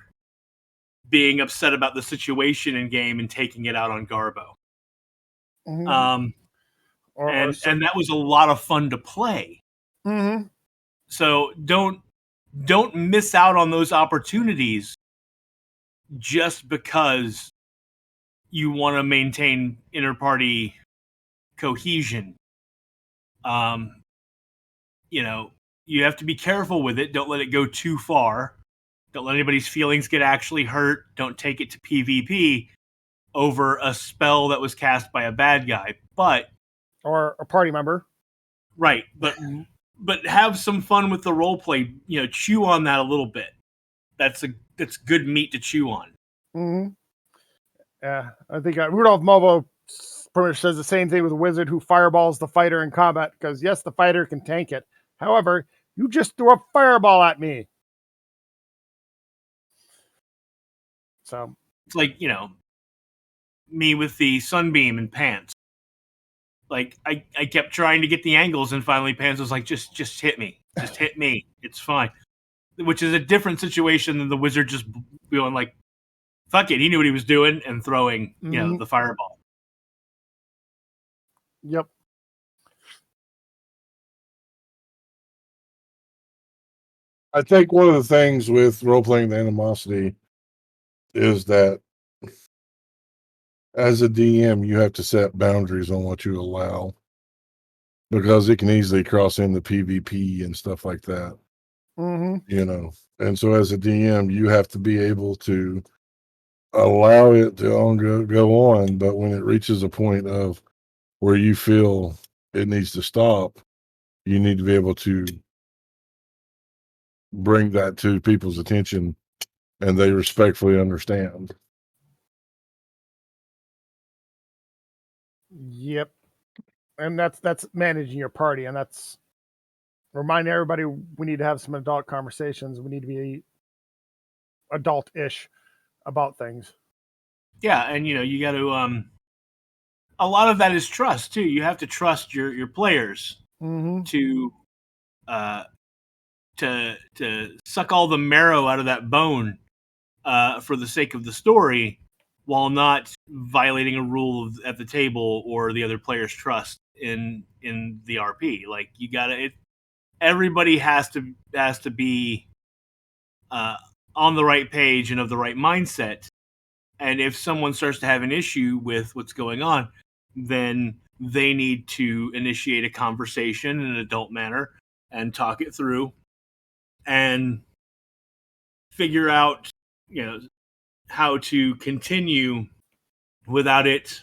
being upset about the situation in game and taking it out on Garbo. Mm-hmm. And that was a lot of fun to play. Mm-hmm. So don't miss out on those opportunities just because you want to maintain inter-party cohesion. You have to be careful with it. Don't let it go too far. Don't let anybody's feelings get actually hurt. Don't take it to PvP over a spell that was cast by a bad guy. Or a party member. Right. But but have some fun with the role play. Chew on that a little bit. That's good meat to chew on. Mm-hmm. Yeah, I think Rudolph Movo pretty much says the same thing with a wizard who fireballs the fighter in combat, because yes, the fighter can tank it. However, you just threw a fireball at me. So it's like, me with the sunbeam and Pants. Like I kept trying to get the angles, and finally Pants was like, just hit me. Just hit me. It's fine. Which is a different situation than the wizard just going like, fuck it. He knew what he was doing and throwing, the fireball. Yep. I think one of the things with role-playing animosity is that as a DM, you have to set boundaries on what you allow, because it can easily cross into PvP and stuff like that. Mm-hmm. And so as a DM, you have to be able to allow it to go on, but when it reaches a point of where you feel it needs to stop, you need to be able to bring that to people's attention, and they respectfully understand. Yep. And that's managing your party, and that's reminding everybody we need to have some adult conversations. We need to be adult-ish about things. Yeah, and you got to a lot of that is trust too. You have to trust your players to suck all the marrow out of that bone for the sake of the story, while not violating a rule at the table or the other player's trust in the RP. Like everybody has to be on the right page and of the right mindset. And if someone starts to have an issue with what's going on, then they need to initiate a conversation in an adult manner and talk it through and figure out, how to continue without it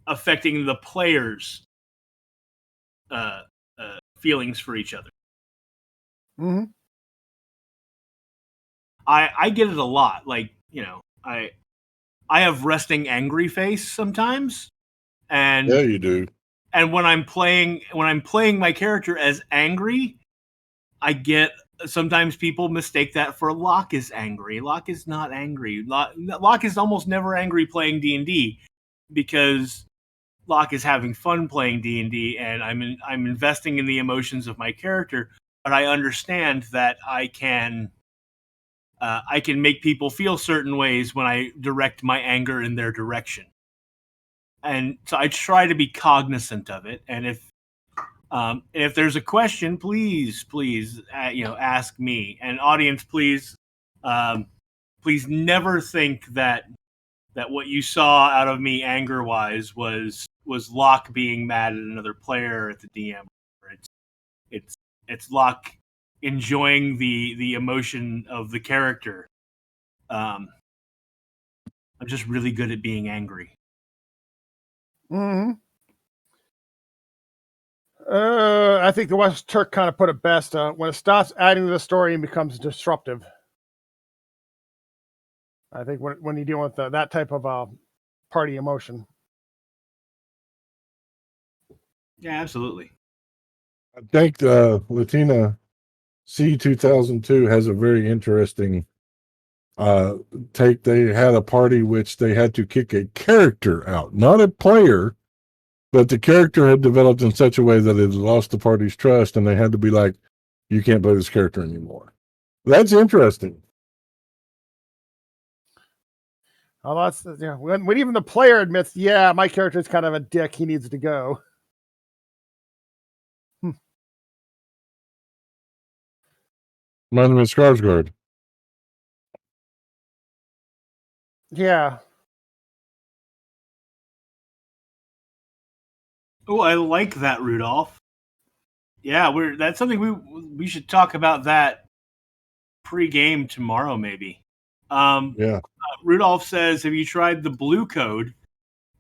affecting the players' feelings for each other. Mm-hmm. I get it a lot. Like, I have resting angry face sometimes, and Yeah, you do. And when I'm playing my character as angry, I get sometimes people mistake that for Locke is angry. Locke is not angry. Locke is almost never angry playing D&D, because Locke is having fun playing D&D, and I'm investing in the emotions of my character. But I understand that I can make people feel certain ways when I direct my anger in their direction. And so I try to be cognizant of it. And if there's a question, please, ask me. And audience, please never think that what you saw out of me anger-wise was Locke being mad at another player at the DM. It's Locke enjoying the emotion of the character. I'm just really good at being angry. Mm-hmm. I think the West Turk kind of put it best. When it stops adding to the story and becomes disruptive. I think when you deal with that type of party emotion. Yeah, absolutely. I think Latina C2002 has a very interesting take. They had a party which they had to kick a character out, not a player, but the character had developed in such a way that it had lost the party's trust, and they had to be like, you can't play this character anymore. That's interesting. Oh, that's when even the player admits, yeah, my character is kind of a dick. He needs to go. My name is Skarsgård. Yeah. Oh, I like that, Rudolph. Yeah, that's something we should talk about that pre-game tomorrow, maybe. Yeah. Rudolph says, have you tried the blue code?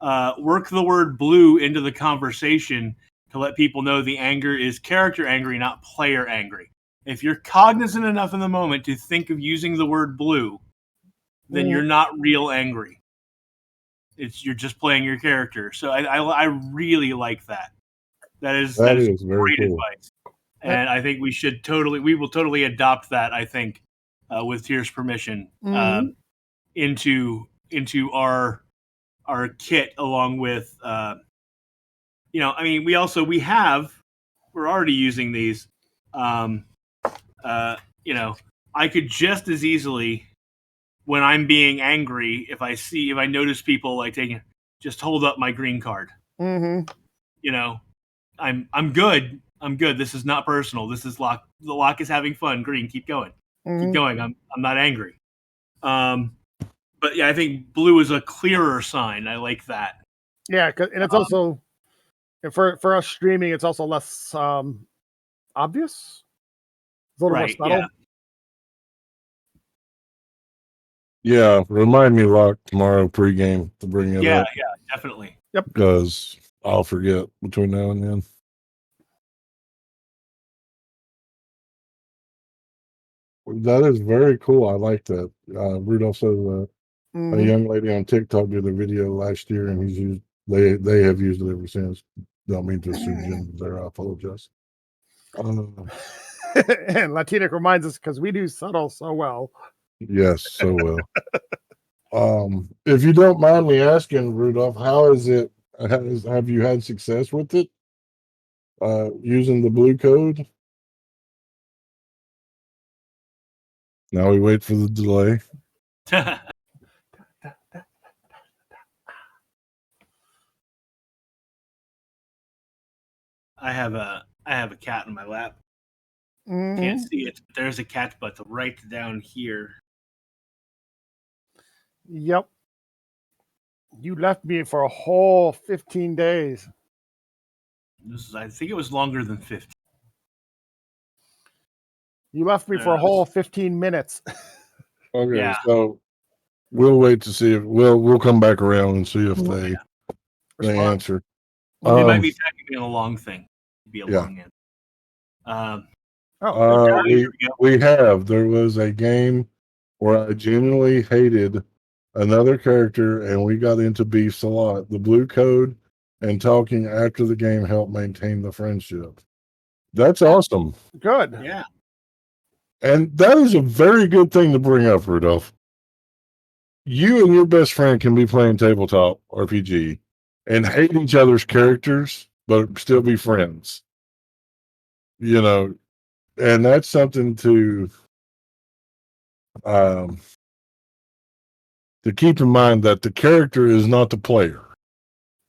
Work the word blue into the conversation to let people know the anger is character angry, not player angry. If you're cognizant enough in the moment to think of using the word blue, then you're not real angry. You're just playing your character. So I really like that. That is very great cool. advice. And I think we will totally adopt that, I think, with Tier's permission, into our kit, along with, we're already using these. I could just as easily, when I'm being angry, if I notice people like taking, just hold up my green card. Mm-hmm. I'm good. This is not personal. This is Locke. The Locke is having fun. Green, keep going. Keep going. I'm not angry. But yeah, I think blue is a clearer sign. I like that. Yeah, and it's also for us streaming, it's also less obvious. It's a little more subtle. Yeah, remind me, Locke, tomorrow pregame to bring it up. Yeah, definitely. Yep. Because I'll forget between now and then. That is very cool. I like that. Rudolph says a young lady on TikTok did a video last year, and they have used it ever since. Don't mean to assume gender there. I apologize. And Latinic reminds us, because we do subtle so well. Yes, so well. If you don't mind me asking, Rudolph, how is it? Have you had success with it? Using the blue code? Now we wait for the delay. I have a cat in my lap. Can't see it. There's a cat butt right down here. Yep. You left me for a whole 15 days. I think it was longer than 50. You left me for a whole 15 minutes. Okay, so we'll wait to see if we'll come back around and see if they answer. They might be technically a long thing. It'd be a long answer. We have. There was a game where I genuinely hated another character, and we got into beefs a lot. The blue code and talking after the game helped maintain the friendship. That's awesome. Good. Yeah. And that is a very good thing to bring up, Rudolph. You and your best friend can be playing tabletop RPG and hate each other's characters, but still be friends. And that's something to keep in mind, that the character is not the player.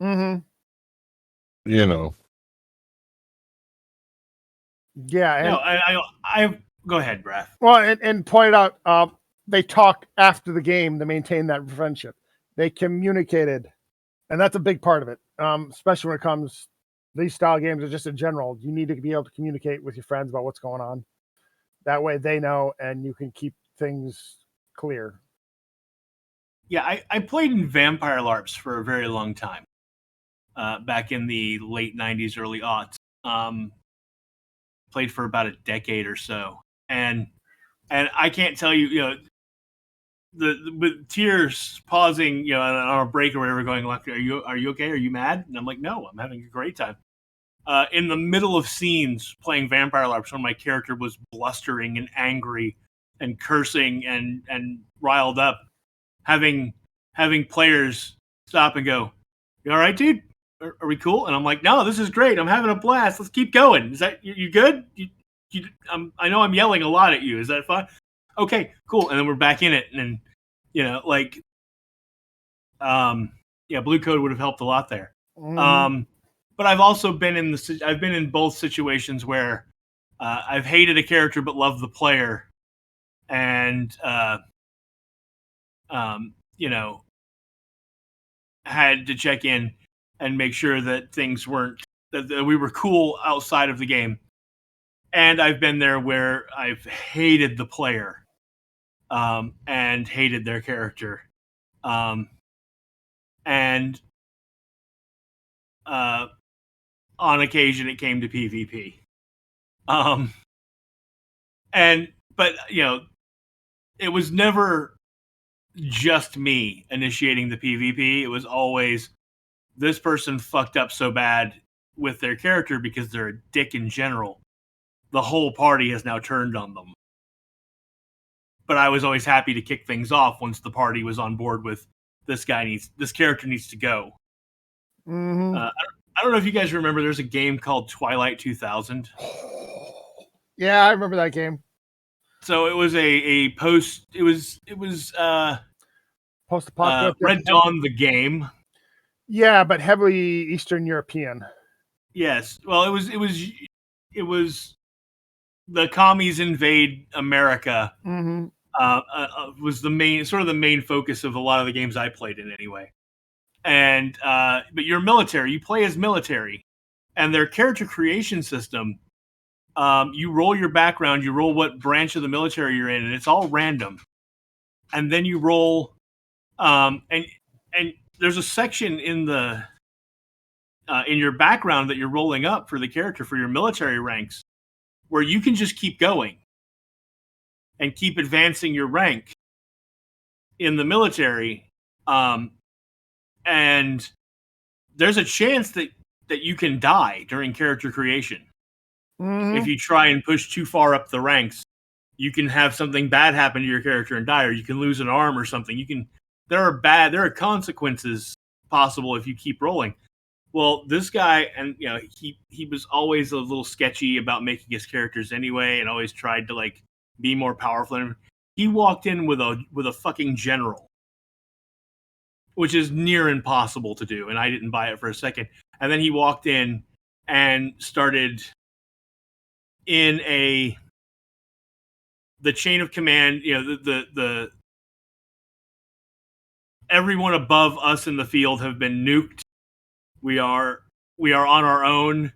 Mm-hmm. Yeah. No, I go ahead, Brad. Well, and pointed out, they talk after the game to maintain that friendship. They communicated, and that's a big part of it. Especially when it comes these style games, or just in general, you need to be able to communicate with your friends about what's going on. That way they know, and you can keep things clear. Yeah, I played in Vampire LARPs for a very long time. Back in the late 90s, early aughts. Played for about a decade or so. And I can't tell you, with Tears pausing, on a break or whatever, going like, are you okay? Are you mad? And I'm like, no, I'm having a great time. In the middle of scenes playing Vampire LARPs, when my character was blustering and angry and cursing and riled up, having players stop and go, "You all right, dude? Are we cool?" And I'm like, "No, this is great. I'm having a blast. Let's keep going. Is that you good? I know I'm yelling a lot at you. Is that fun? Okay, cool." And then we're back in it, and blue code would have helped a lot there. But I've also been in both situations where I've hated a character but loved the player, and had to check in and make sure that things that we were cool outside of the game. And I've been there where I've hated the player, and hated their character, and on occasion it came to PvP. But it was never just me initiating the PvP. It was always this person fucked up so bad with their character because they're a dick in general. The whole party has now turned on them. But I was always happy to kick things off once the party was on board with this character needs to go. Mm-hmm. I don't know if you guys remember, there's a game called Twilight 2000. Yeah, I remember that game. So it was it was Post-apocalyptic. Red Dawn the game. Yeah, but heavily Eastern European. Yes. Well, it was the commies invade America. Mm-hmm. Was the main focus of a lot of the games I played in anyway. And but you're military. You play as military, and their character creation system. You roll your background. You roll what branch of the military you're in, and it's all random. And then you roll, and there's a section in the in your background that you're rolling up for the character for your military ranks, where you can just keep going and keep advancing your rank in the military. And there's a chance that you can die during character creation. Mm-hmm. If you try and push too far up the ranks, you can have something bad happen to your character and die, or you can lose an arm or something. There are consequences possible if you keep rolling. Well, this guy, and he was always a little sketchy about making his characters anyway, and always tried to be more powerful than him. He walked in with a fucking general, which is near impossible to do, and I didn't buy it for a second. And then he walked in and started in the chain of command, the everyone above us in the field have been nuked. We are on our own.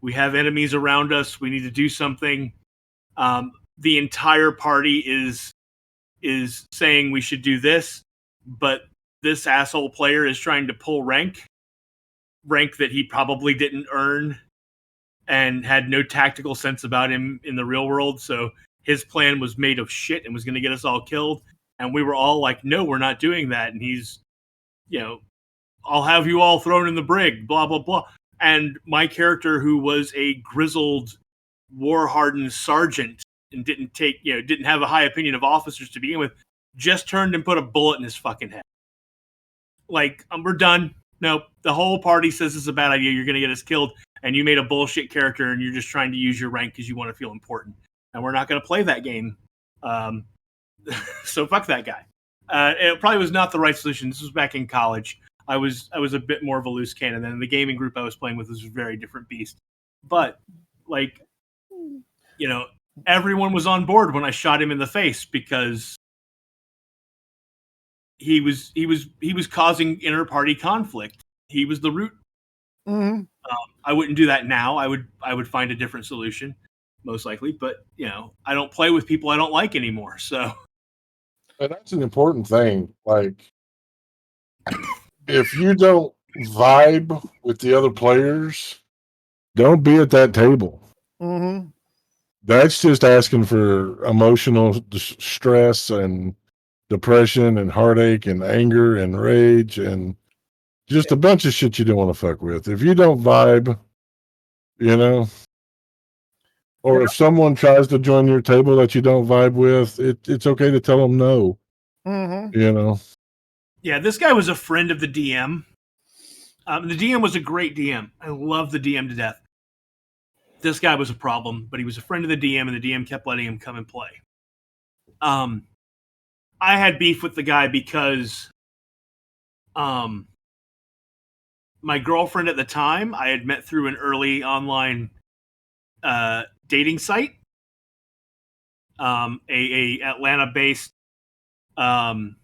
We have enemies around us. We need to do something. The entire party is saying we should do this, but this asshole player is trying to pull rank that he probably didn't earn and had no tactical sense about him in the real world. So his plan was made of shit and was going to get us all killed. And we were all like, no, we're not doing that. And he's, I'll have you all thrown in the brig, blah, blah, blah. And my character, who was a grizzled, war-hardened sergeant and didn't have a high opinion of officers to begin with, just turned and put a bullet in his fucking head. We're done. Nope. The whole party says it's a bad idea. You're going to get us killed. And you made a bullshit character and you're just trying to use your rank because you want to feel important. And we're not going to play that game. So fuck that guy. It probably was not the right solution. This was back in college. I was a bit more of a loose cannon. And the gaming group I was playing with was a very different beast. But everyone was on board when I shot him in the face because he was causing inter-party conflict. He was the root. Mm-hmm. I wouldn't do that now. I would find a different solution, most likely. But I don't play with people I don't like anymore. So, and that's an important thing. If you don't vibe with the other players, don't be at that table. Mm-hmm. That's just asking for emotional stress and depression and heartache and anger and rage and just a bunch of shit you don't want to fuck with. If you don't vibe, or if someone tries to join your table that you don't vibe with, it's okay to tell them no. Mm-hmm. Yeah, this guy was a friend of the DM. The DM was a great DM. I love the DM to death. This guy was a problem, but he was a friend of the DM, and the DM kept letting him come and play. I had beef with the guy because my girlfriend at the time I had met through an early online dating site, a Atlanta-based. There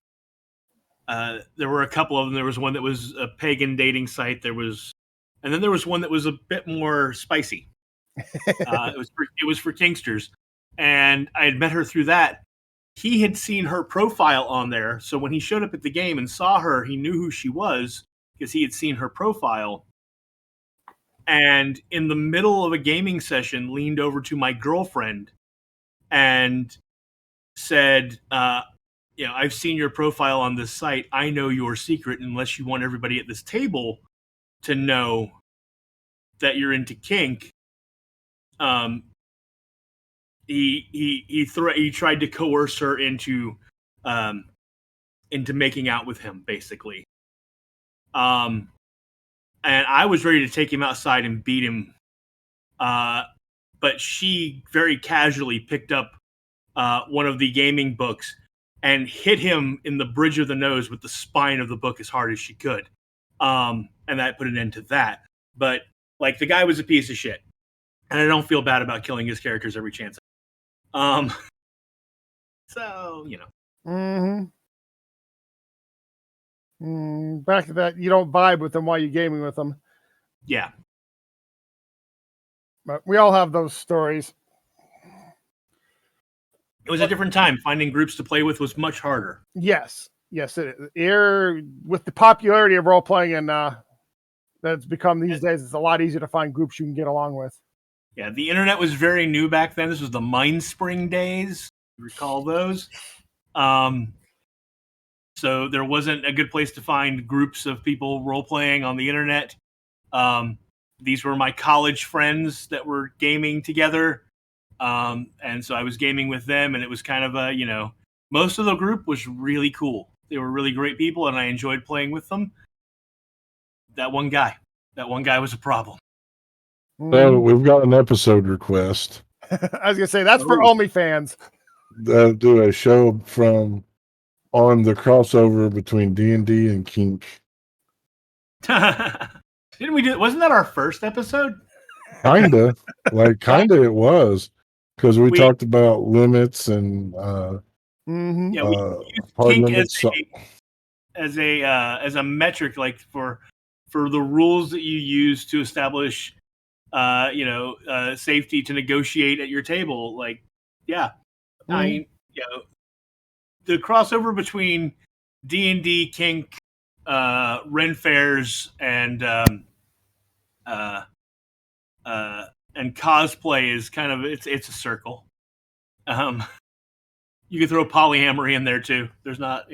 were a couple of them. There was one that was a pagan dating site. And then there was one that was a bit more spicy. It was for Kingsters, and I had met her through that. He had seen her profile on there, so when he showed up at the game and saw her, he knew who she was because he had seen her profile. and in the middle of a gaming session, leaned over to my girlfriend and said, I've seen your profile on this site. I know your secret, unless you want everybody at this table to know that you're into kink. He tried to coerce her into making out with him, basically. And I was ready to take him outside and beat him. But she very casually picked up one of the gaming books and hit him in the bridge of the nose with the spine of the book as hard as she could. And that put an end to that. But like, the guy was a piece of shit, and I don't feel bad about killing his characters every chance. So, you know. Back to that, you don't vibe with them while you're gaming with them. Yeah. But we all have those stories. It was a different time. Finding groups to play with was much harder. Yes, it is. With the popularity of role playing and that's become these days, it's a lot easier to find groups you can get along with. Yeah, the internet was very new back then. This was the Mindspring days. You recall those? So there wasn't a good place to find groups of people role playing on the internet. These were my college friends that were gaming together. And so I was gaming with them, and it was kind of most of the group was really cool. They were really great people, and I enjoyed playing with them. That one guy was a problem. So we've got an episode request. I was gonna say that's for OnlyFans. Do a show on the crossover between D&D and kink. Didn't we do? Wasn't that our first episode? Kinda, it was, because we talked about limits and we used hard kink limits. as a metric, like for the rules that you use to establish safety to negotiate at your table. Like, yeah. I mean, the crossover between D&D, kink, Ren fairs, and cosplay is kind of it's a circle. You could throw polyamory in there too. There's not,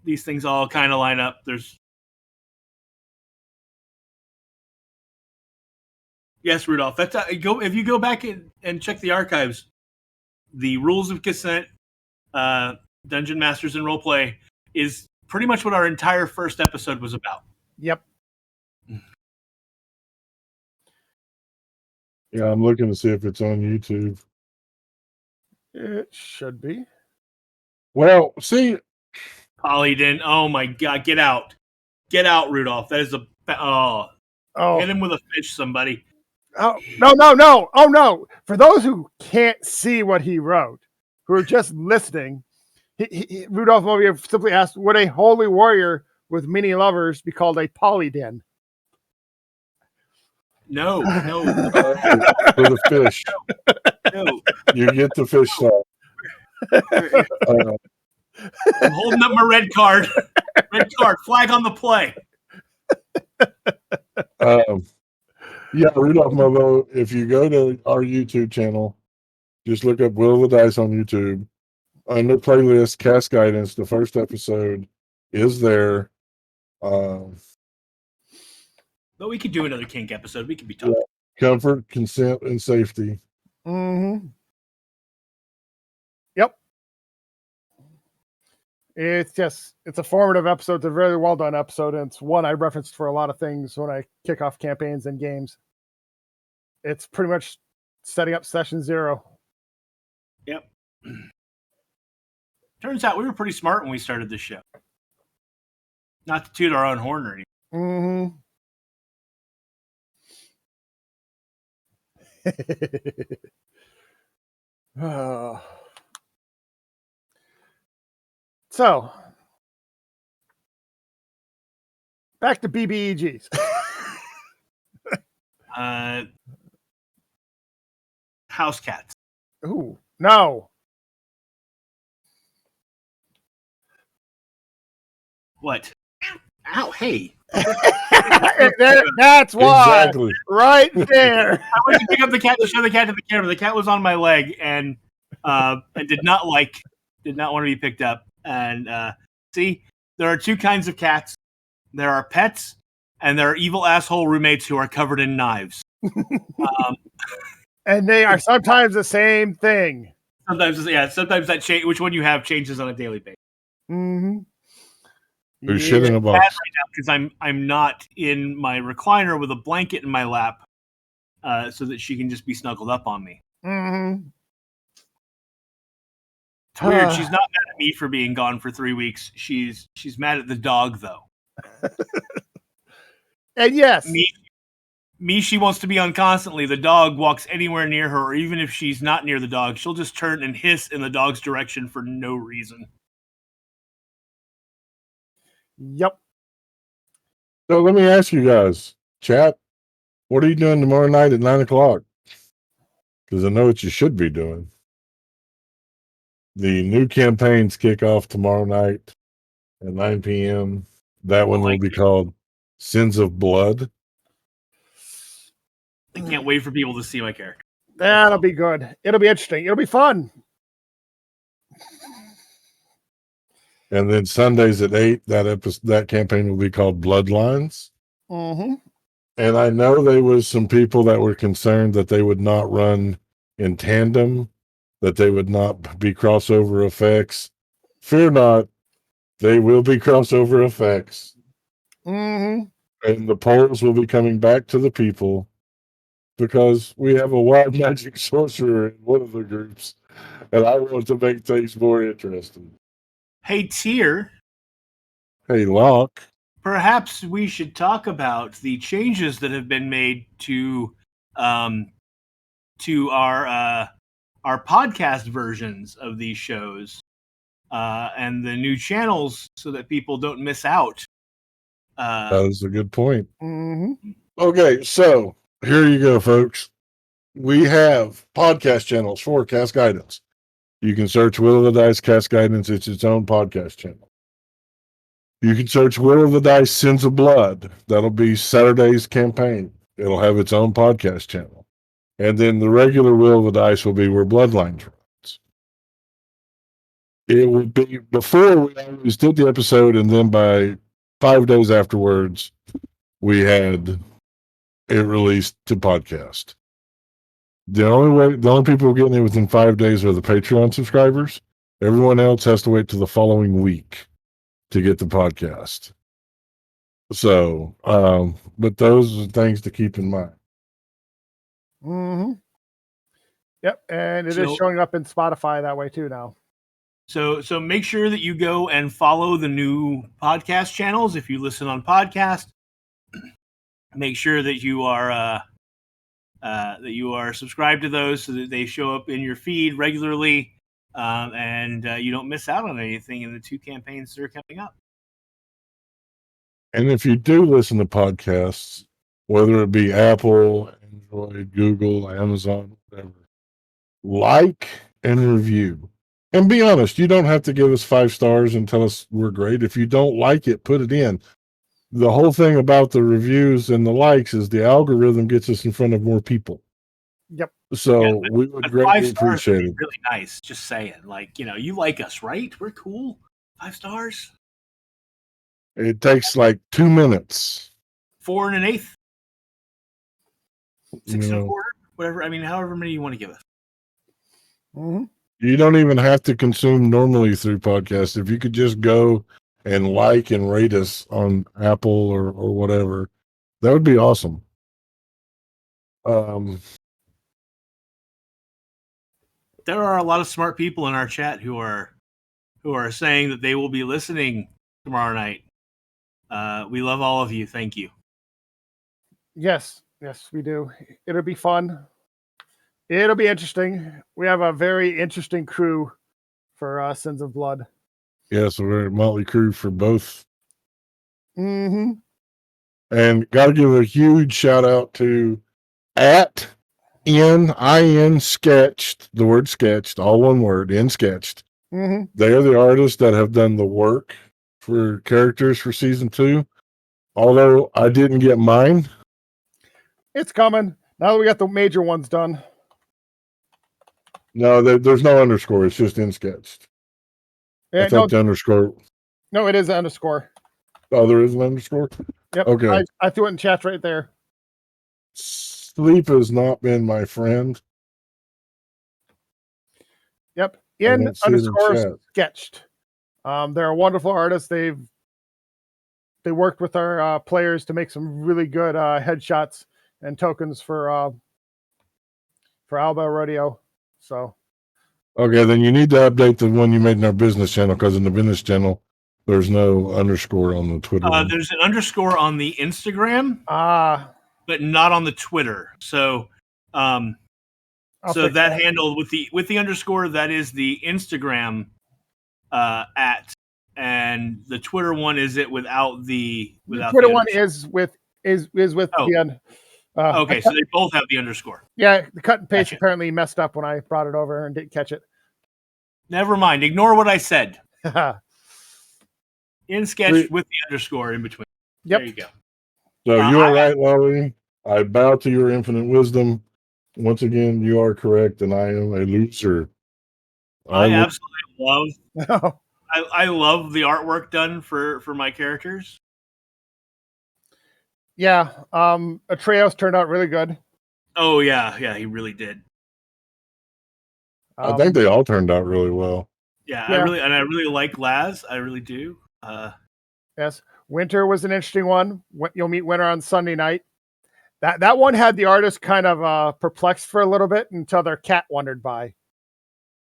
these things all kind of line up. Yes, Rudolph. That's if you go back and check the archives, the rules of consent, Dungeon Masters and Roleplay is pretty much what our entire first episode was about. Yep. Yeah, I'm looking to see if it's on YouTube. It should be. Well, see, Polly didn't. Oh my God! Get out, Rudolph. That is hit him with a fish, somebody. Oh no! Oh no! For those who can't see what he wrote, who are just listening, Rudolph Mobius simply asked, "Would a holy warrior with many lovers be called a polyden?" No. For the fish. No. You get the fish sauce. I'm holding up my red card. Flag on the play. Yeah, Rudolph Mobo, if you go to our YouTube channel, just look up Will of the Dice on YouTube. Under playlist, Cast Guidance, the first episode is there. But we could do another kink episode. We could be talking. Yeah. Comfort, consent, and safety. Mm-hmm. Yep. It's a formative episode. It's a very well done episode, and it's one I referenced for a lot of things when I kick off campaigns and games. It's pretty much setting up session 0. Yep. Turns out we were pretty smart when we started this show. Not to toot our own horn or anything. Mm-hmm. So, back to BBEGs. House cats. Ooh, no. What? Ow, hey. That's why. Exactly. Right there. I went to pick up the cat to show the cat to the camera. The cat was on my leg and did not want to be picked up. And see, there are two kinds of cats. There are pets, and there are evil asshole roommates who are covered in knives. And they are sometimes the same thing. Sometimes that which one you have changes on a daily basis. Mm-hmm. There's shit in a box. Because I'm not in my recliner with a blanket in my lap, so that she can just be snuggled up on me. Mm-hmm. It's weird. She's not mad at me for being gone for 3 weeks. She's mad at the dog though. And yes, me, she wants to be on constantly. The dog walks anywhere near her, or even if she's not near the dog, she'll just turn and hiss in the dog's direction for no reason. Yep. So let me ask you guys, chat, what are you doing tomorrow night at 9:00? Because I know what you should be doing. The new campaigns kick off tomorrow night at 9 p.m. That one will be called Sins of Blood. I can't wait for people to see my character. That'll be good. It'll be interesting. It'll be fun. And then Sundays at 8, that campaign will be called Bloodlines. Mm-hmm. And I know there was some people that were concerned that they would not run in tandem, that they would not be crossover effects. Fear not, they will be crossover effects. Mm-hmm. And the polls will be coming back to the people because we have a wild magic sorcerer in one of the groups, and I want to make things more interesting. Hey, Tyr, Hey, Locke. perhaps we should talk about the changes that have been made to our podcast versions of these shows and the new channels, so that people don't miss out. That is a good point. Mm-hmm. Okay, so here you go, folks. We have podcast channels for Cast Guidance. You can search Will of the Dice Cast Guidance. It's its own podcast channel. You can search Will of the Dice Sins of Blood. That'll be Saturday's campaign. It'll have its own podcast channel. And then the regular Will of the Dice will be where Bloodlines runs. It would be before we always did the episode, and then by 5 days afterwards, we had it released to podcast. The only people getting it within 5 days are the Patreon subscribers. Everyone else has to wait till the following week to get the podcast. So, but those are things to keep in mind. Mm-hmm. Yep. And it is So- showing up in Spotify that way too now. So make sure that you go and follow the new podcast channels. If you listen on podcast, make sure that you are subscribed to those so that they show up in your feed regularly, and you don't miss out on anything in the two campaigns that are coming up. And if you do listen to podcasts, whether it be Apple, Android, Google, Amazon, whatever, like and review. And be honest, you don't have to give us 5 stars and tell us we're great. If you don't like it, put it in. The whole thing about the reviews and the likes is the algorithm gets us in front of more people. Yep. So Yeah, we would But greatly 5 stars appreciate would be it. really nice. Just saying, you like us, right? We're cool. 5 stars, It takes like 2 minutes. 4 1/8, 6 You know, 1/4, whatever. I mean, however many you want to give us. Mm-hmm. you don't even have to consume normally through podcasts. If you could just go and like and rate us on Apple or whatever, that would be awesome. There are a lot of smart people in our chat who are saying that they will be listening tomorrow night. We love all of you. Thank you. Yes, we do. It'll be fun. It'll be interesting. We have a very interesting crew for Sins of Blood. Yes, we're at Motley Crue for both. Mm-hmm. And got to give a huge shout out to @NIN Sketched, the word sketched, all one word, in sketched. Mm-hmm. They are the artists that have done the work for characters for season 2. Although I didn't get mine. It's coming. Now that we got the major ones done. No, there's no underscore. It's just in sketched. Yeah, I thought the underscore. no, it is an underscore. Oh, there is an underscore? Yep. Okay. I threw it in chat right there. Sleep has not been my friend. Yep. I In don't see it in underscore chat. sketched. They're a wonderful artist. They worked with our players to make some really good headshots and tokens for Alba Rodeo. So Okay, then you need to update the one you made in our business channel, because in the business channel, there's no underscore on the Twitter one. There's an underscore on the Instagram, but not on the Twitter. So, I'll so fix that handle with the underscore, that is the Instagram at, and the Twitter one is it without the Twitter the one underscore. is with Oh. the end. Okay, so they both have the underscore. Yeah, the cut and paste Gotcha. apparently messed up when I brought it over and didn't catch it. Never mind. Ignore what I said. Yep. In sketch with the underscore in between. There you go. So you are right, Lolly. I bow to your infinite wisdom. Once again, you are correct, and I am a loser. I absolutely love. Oh, I love the artwork done for my characters. yeah. Atreus turned out really good. Oh yeah, he really did. I think they all turned out really well. Yeah, Yeah. I really like Laz. I really do. Yes, Winter was an interesting one. You'll meet Winter on Sunday night. That one had the artist kind of perplexed for a little bit until their cat wandered by.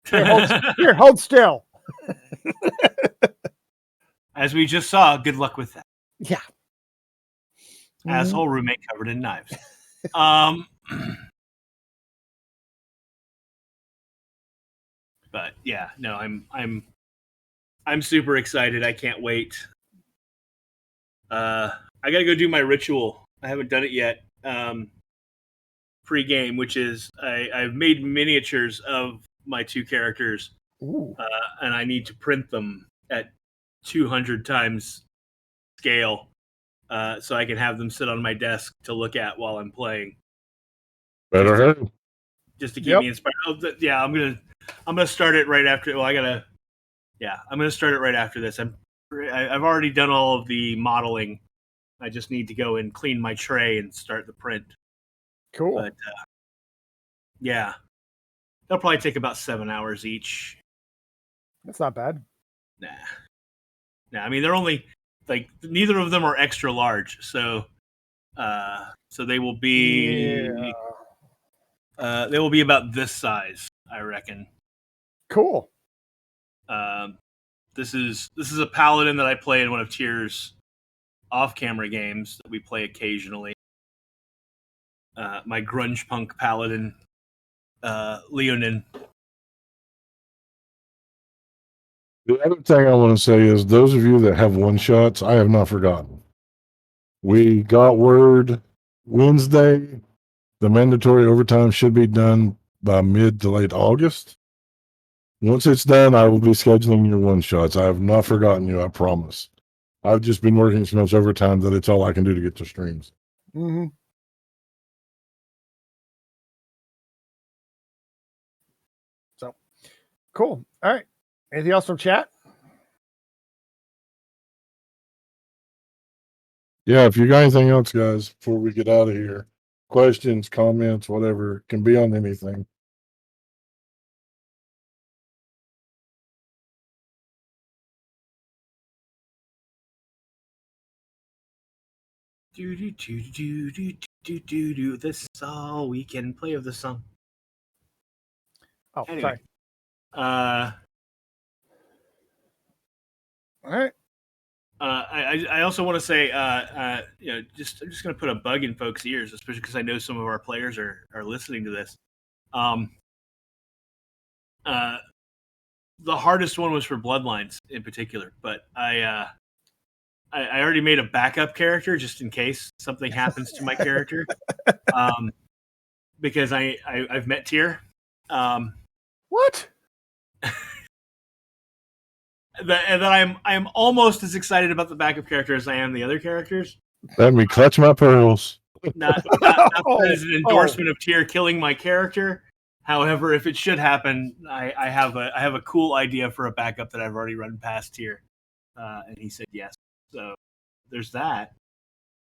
Here, hold still. As we just saw, good luck with that. Yeah. Asshole roommate covered in knives. But yeah, no, I'm super excited. I can't wait. I gotta go do my ritual. I haven't done it yet. Pre-game, which is I've made miniatures of my two characters, and I need to print them at 200 times scale, so I can have them sit on my desk to look at while I'm playing. Better hurry. Just to keep me inspired. Yeah, I'm gonna start it right after. Well, I'm gonna start it right after this. I've already done all of the modeling. I just need to go and clean my tray and start the print. Cool. But yeah, they'll probably take about 7 hours each. That's not bad. Nah. I mean, they're only neither of them are extra large, so they will be they will be about this size, I reckon. Cool. This is a paladin that I play in one of Tier's off-camera games that we play occasionally. My grunge punk paladin, Leonin. The other thing I want to say is, those of you that have one-shots, I have not forgotten. We got word Wednesday, the mandatory overtime should be done by mid to late August. Once it's done, I will be scheduling your one-shots. I have not forgotten you, I promise. I've just been working so much overtime that it's all I can do to get to streams. Mm-hmm. So, cool. All right. Anything else from chat? Yeah, if you got anything else, guys, before we get out of here, questions, comments, whatever, can be on anything. Do. This is all we can play of the song. Oh, Anyway. sorry. All right. I also want to say, I'm just going to put a bug in folks' ears, especially because I know some of our players are listening to this. The hardest one was for Bloodlines in particular, but I already made a backup character just in case something happens to my character, because I've met Tyr. What? And that I'm almost as excited about the backup character as I am the other characters. Let me clutch my pearls. Not that is an endorsement of Tyr killing my character. However, if it should happen, I have a cool idea for a backup that I've already run past Tyr, and he said yes. So there's that.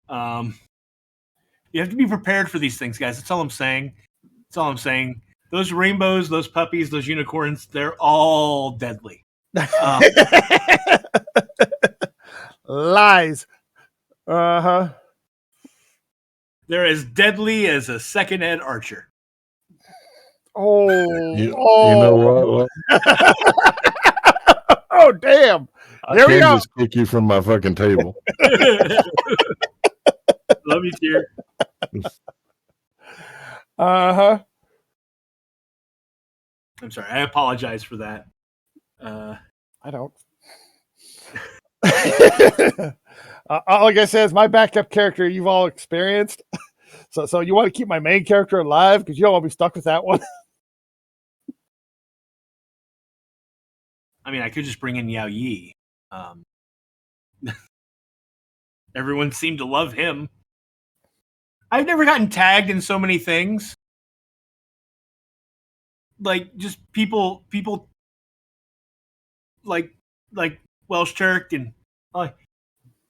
You have to be prepared for these things, guys. That's all I'm saying. That's all I'm saying. Those rainbows, those puppies, those unicorns, they're all deadly. Lies. Uh-huh. They're as deadly as a second ed archer. Oh, You know what? Oh, damn. I There we can go. just kick you from my fucking table. Love you, Tyr. Uh-huh. I'm sorry. I apologize for that. I don't. All I can say is my backup character you've all experienced. So you want to keep my main character alive because you don't want to be stuck with that one. I mean, I could just bring in Yao Yi. Everyone seemed to love him. I've never gotten tagged in so many things. Like just people like Welsh Turk and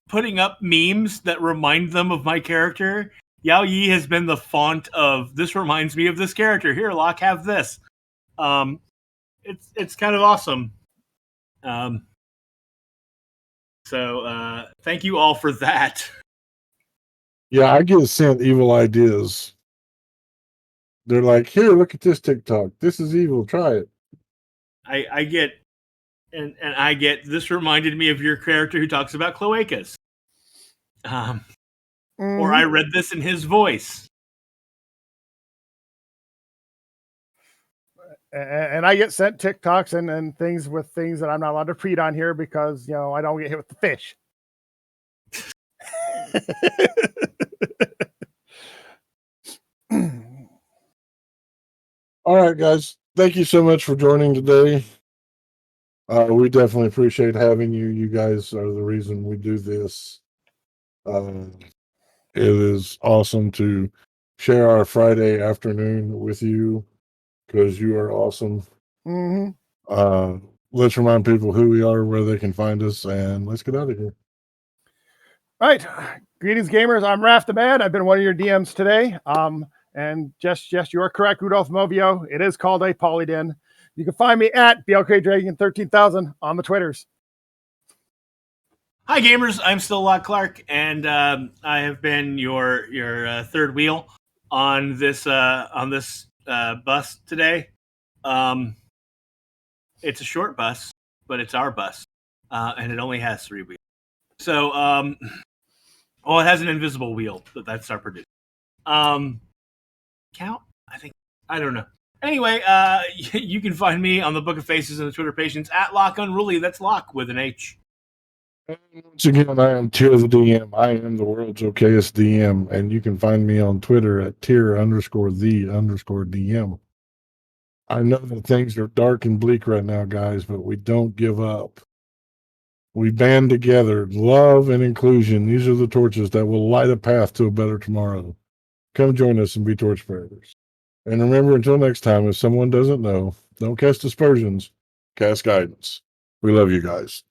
putting up memes that remind them of my character. Yao Yi has been the font of this reminds me of this character. Here, Locke, have this. It's kind of awesome. So thank you all for that. Yeah, I get sent evil ideas. They're like, here, look at this TikTok. This is evil. Try it. I get and I get this reminded me of your character who talks about cloacas. Or I read this in his voice. And I get sent TikToks and things with things that I'm not allowed to feed on here because, I don't get hit with the fish. All right, guys. Thank you so much for joining today. We definitely appreciate having you. You guys are the reason we do this. It is awesome to share our Friday afternoon with you because you are awesome. Let's remind people who we are, where they can find us, and let's get out of here. Right. Greetings, gamers. I'm Raph the Man. I've been one of your DMs today. And just you're correct, Rudolph Movio. It is called a polyden. You can find me at BLK Dragon 13,000 on the Twitters. Hi, gamers. I'm still Locke Clark, and I have been your third wheel on this bus today. It's a short bus, but it's our bus, and it only has 3 wheels. So, it has an invisible wheel, but that's our producer. Count? I don't know. Anyway, you can find me on the Book of Faces and the Twitter pages at Locke Unruly. That's Locke with an H. And once again, I am Tyr the DM. I am the world's okayest DM, and you can find me on Twitter at Tyr_the_DM. I know that things are dark and bleak right now, guys, but we don't give up. We band together. Love and inclusion. These are the torches that will light a path to a better tomorrow. Come join us and be torchbearers. And remember, until next time, if someone doesn't know, don't cast aspersions, cast guidance. We love you guys.